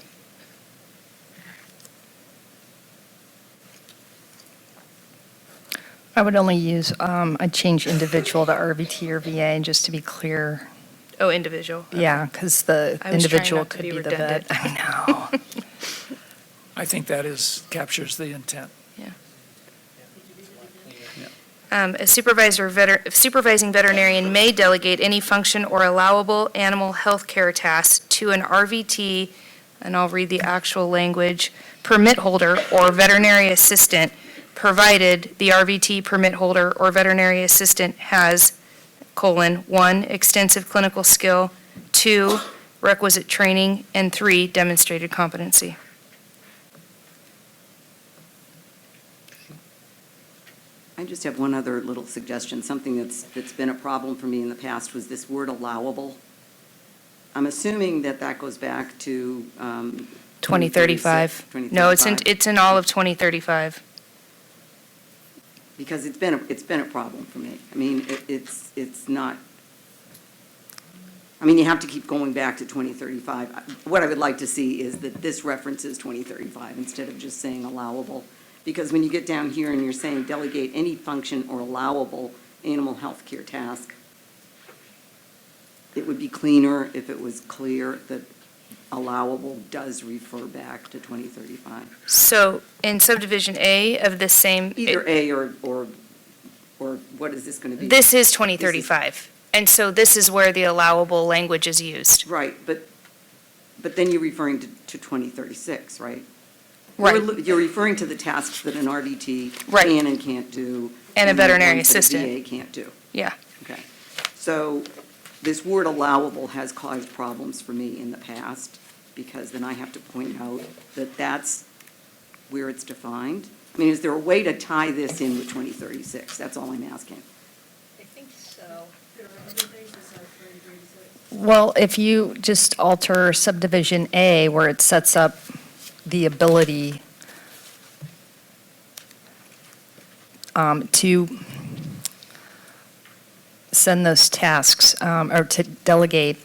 E: I would only use, I'd change individual to RVT or VA, just to be clear.
G: Oh, individual.
E: Yeah, because the
G: I was trying
E: individual
G: not to
E: could
G: be
E: be the
G: redundant.
E: vet. I know.
B: I think that captures the intent.
G: A supervising veterinarian may delegate any function or allowable animal health care task to an RVT, and I'll read the actual language, permit holder or veterinary assistant, provided the RVT permit holder or veterinary assistant has, 1, extensive clinical skill, 2, requisite training, and 3, demonstrated competency.
D: I just have one other little suggestion. Something that's been a problem for me in the past was this word allowable. I'm assuming that goes back to
G: 2035. No, it's in all of 2035.
D: Because it's been a problem for me. I mean, it's not, I mean, you have to keep going back to 2035. What I would like to see is that this references 2035 instead of just saying allowable. Because when you get down here and you're saying delegate any function or allowable animal health care task, it would be cleaner if it was clear that allowable does refer back to 2035.
G: So in subdivision A of this same.
D: Either A or what is this going to be?
G: This is 2035. And so this is where the allowable language is used.
D: Right, but then you're referring to 2036, right?
G: Right.
D: You're referring to the tasks that an RVT
G: Right.
D: can and can't do.
G: And a
D: the
G: veterinary
D: ones that a
G: assistant.
D: VA can't do.
G: Yeah.
D: Okay. So this word allowable has caused problems for me in the past because then I have to point out that that's where it's defined. I mean, is there a way to tie this in with 2036? That's all I'm asking.
E: I think so. Well, if you just alter subdivision A where it sets up the ability to send those tasks or to delegate,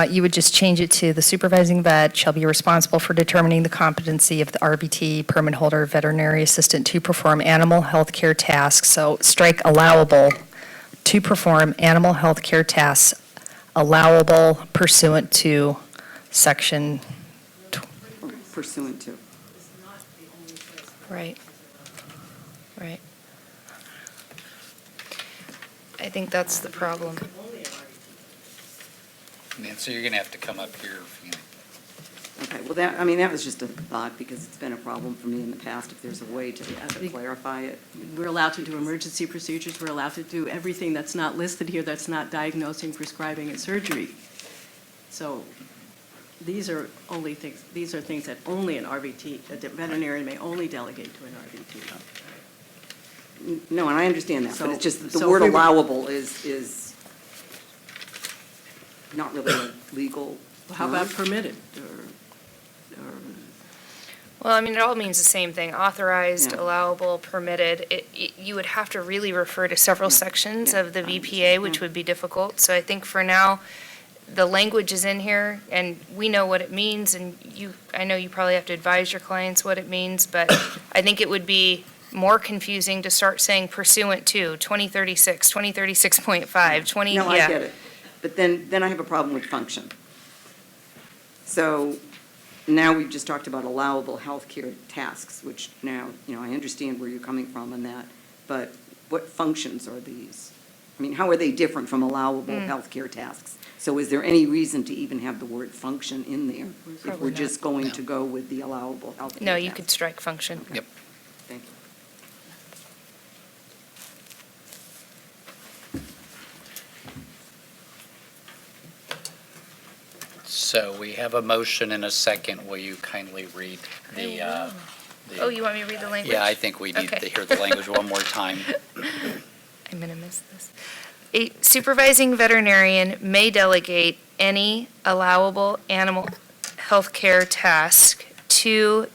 E: you would just change it to the supervising vet shall be responsible for determining the competency of the RVT permit holder veterinary assistant to perform animal health care tasks. So strike allowable to perform animal health care tasks allowable pursuant to section.
D: Pursuant to.
G: Right. Right. I think that's the problem.
A: Nancy, you're gonna have to come up here.
D: Okay, well, that, I mean, that was just a thought, because it's been a problem for me in the past, if there's a way to clarify it.
M: We're allowed to do emergency procedures, we're allowed to do everything that's not listed here, that's not diagnosing, prescribing, and surgery. So these are things that only an RVT, a veterinarian may only delegate to an RVT.
D: No, and I understand that, but it's just that the
M: So
D: word
M: if we were-
D: allowable is not really a legal
M: How about
D: term.
M: permitted,
G: Well, I mean, it all means the same thing, authorized,
D: Yeah.
G: allowable, permitted. You would have to really refer to several sections
D: Yeah,
G: of the
D: I
G: VPA, which
D: understand.
G: would be difficult. So I think for now, the language is in here, and we know what it means, and I know you probably have to advise your clients what it means, but I think it would be more confusing to start saying pursuant to 2036, 2036.5, 20,
D: No, I
G: yeah.
D: get it. But then I have a problem with function. So now we've just talked about allowable healthcare tasks, which now, I understand where you're coming from on that, but what functions are these? I mean, how are they different from allowable healthcare tasks? So is there any reason to even have the word function in there? If
G: Probably
D: we're
G: not.
D: just going to go with the allowable healthcare tasks?
G: No, you could strike function.
A: Yep.
D: Thank you.
A: So we have a motion and a second. Will you kindly read the,
G: Oh, you want me to read the language?
A: yeah, I think we need
G: Okay.
A: to hear the language one more time.
G: I'm going to miss this. A supervising veterinarian may delegate any allowable animal health care task to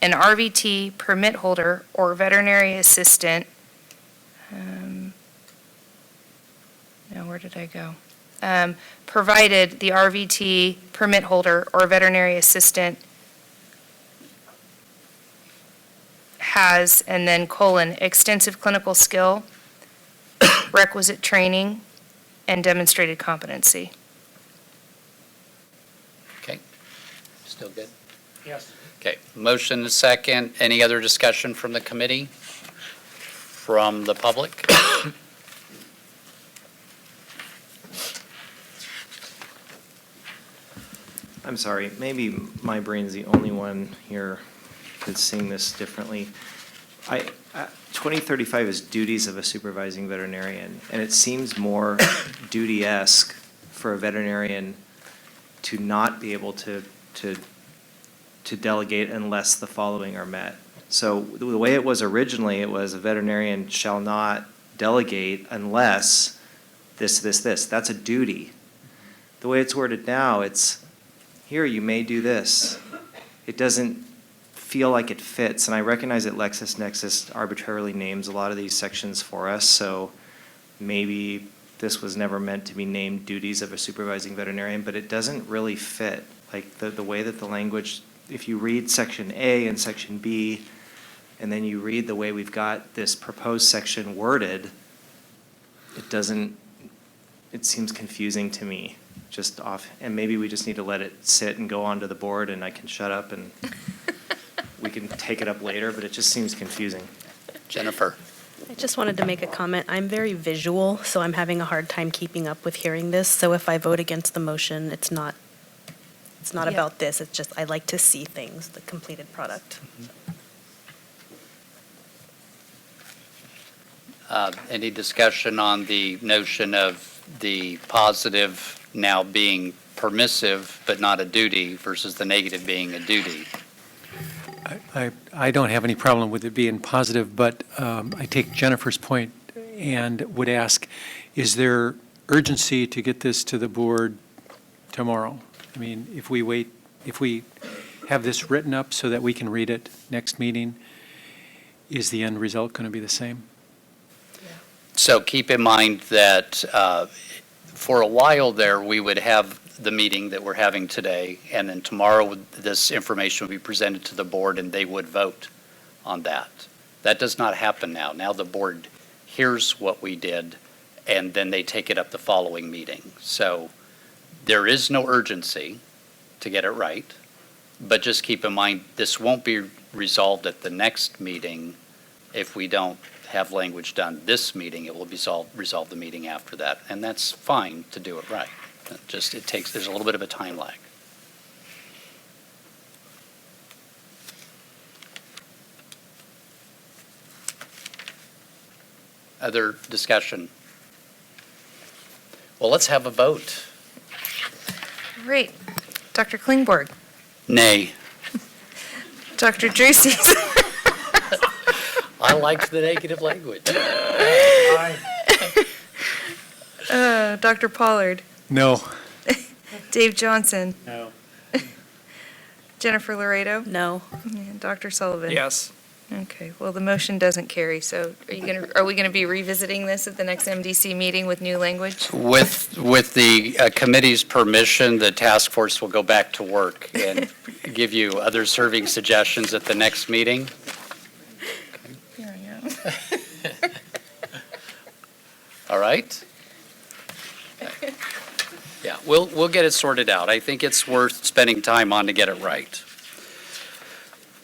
G: an RVT permit holder or veterinary assistant. Now, where did I go? Provided the RVT permit holder or veterinary assistant has, and then colon, extensive clinical skill, requisite training, and demonstrated competency.
A: Okay. Still good?
H: Yes.
A: Okay, motion and a second. Any other discussion from the committee? From the public?
J: I'm sorry, maybe my brain's the only one here that's seeing this differently. 2035 is duties of a supervising veterinarian, and it seems more duty-esque for a veterinarian to not be able to delegate unless the following are met. So the way it was originally, it was a veterinarian shall not delegate unless this. That's a duty. The way it's worded now, it's, here, you may do this. It doesn't feel like it fits, and I recognize that LexisNexis arbitrarily names a lot of these sections for us, so maybe this was never meant to be named duties of a supervising veterinarian, but it doesn't really fit. Like the way that the language, if you read section A and section B, and then you read the way we've got this proposed section worded, it seems confusing to me, just off, and maybe we just need to let it sit and go onto the board and I can shut up and we can take it up later, but it just seems confusing.
A: Jennifer?
K: I just wanted to make a comment. I'm very visual, so I'm having a hard time keeping up with hearing this. So if I vote against the motion, it's not
E: Yeah.
K: about this. It's just I like to see things, the completed product.
A: Any discussion on the notion of the positive now being permissive but not a duty versus the negative being a duty?
C: I don't have any problem with it being positive, but I take Jennifer's point and would ask, is there urgency to get this to the board tomorrow? I mean, if we have this written up so that we can read it next meeting, is the end result going to be the same?
A: So keep in mind that for a while there, we would have the meeting that we're having today, and then tomorrow this information would be presented to the board and they would vote on that. That does not happen now. Now the board hears what we did and then they take it up the following meeting. So there is no urgency to get it right, but just keep in mind this won't be resolved at the next meeting if we don't have language done this meeting. It will be resolve the meeting after that, and that's fine to do it right. There's a little bit of a time lag. Other discussion? Well, let's have a vote.
G: Great. Dr. Klingborg,
A: Nay.
G: Dr. Drucey,
A: I liked the negative language.
G: Dr. Pollard,
C: No.
G: Dave Johnson,
I: No.
G: Jennifer Laredo,
K: No.
G: and Dr. Sullivan.
B: Yes.
G: Okay, well, the motion doesn't carry, so are we gonna be revisiting this at the next MDC meeting with new language?
A: With the committee's permission, the task force will go back to work and give you other serving suggestions at the next meeting.
G: Here I am.
A: All right? Yeah, we'll get it sorted out. I think it's worth spending time on to get it right.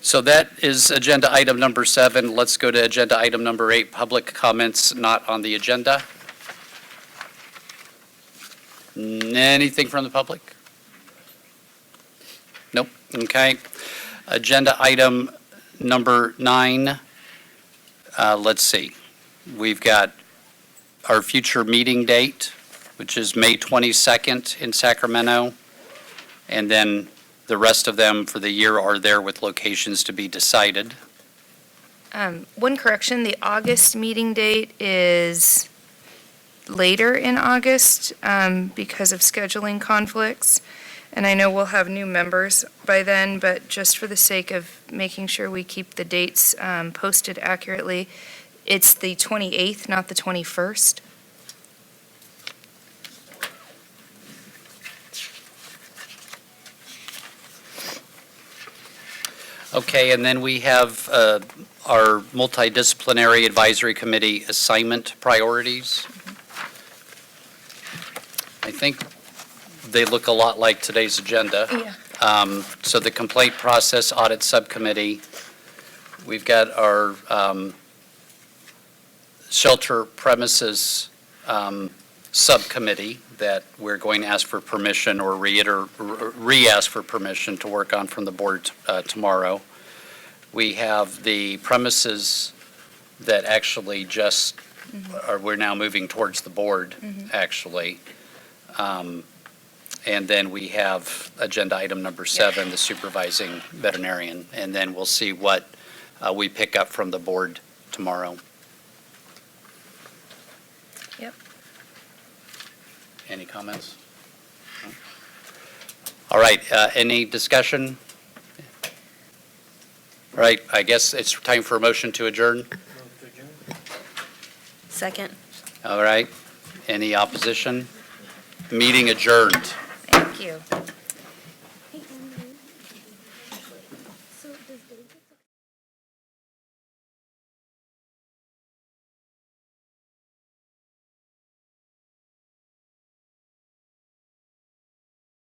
A: So that is agenda item number 7. Let's go to agenda item number 8, public comments not on the agenda. Anything from the public? Nope, okay. Agenda item number 9, let's see. We've got our future meeting date, which is May 22nd in Sacramento, and then the rest of them for the year are there with locations to be decided.
G: One correction, the August meeting date is later in August because of scheduling conflicts. And I know we'll have new members by then, but just for the sake of making sure we keep the dates posted accurately, it's the 28th, not the 21st.
A: Okay, and then we have our multidisciplinary advisory committee assignment priorities. I think they look a lot like today's agenda.
G: Yeah.
A: So the complaint process audit subcommittee, we've got our shelter premises subcommittee that we're going to ask for permission or re-ask for permission to work on from the board tomorrow. We have the premises that actually just, we're now moving towards the board, actually. And then we have agenda item number 7, the supervising veterinarian. And then we'll see what we pick up from the board tomorrow.
G: Yep.
A: Any comments? All right, any discussion? All right, I guess it's time for a motion to adjourn.
K: Second.
A: All right, any opposition? Meeting adjourned.
G: Thank you.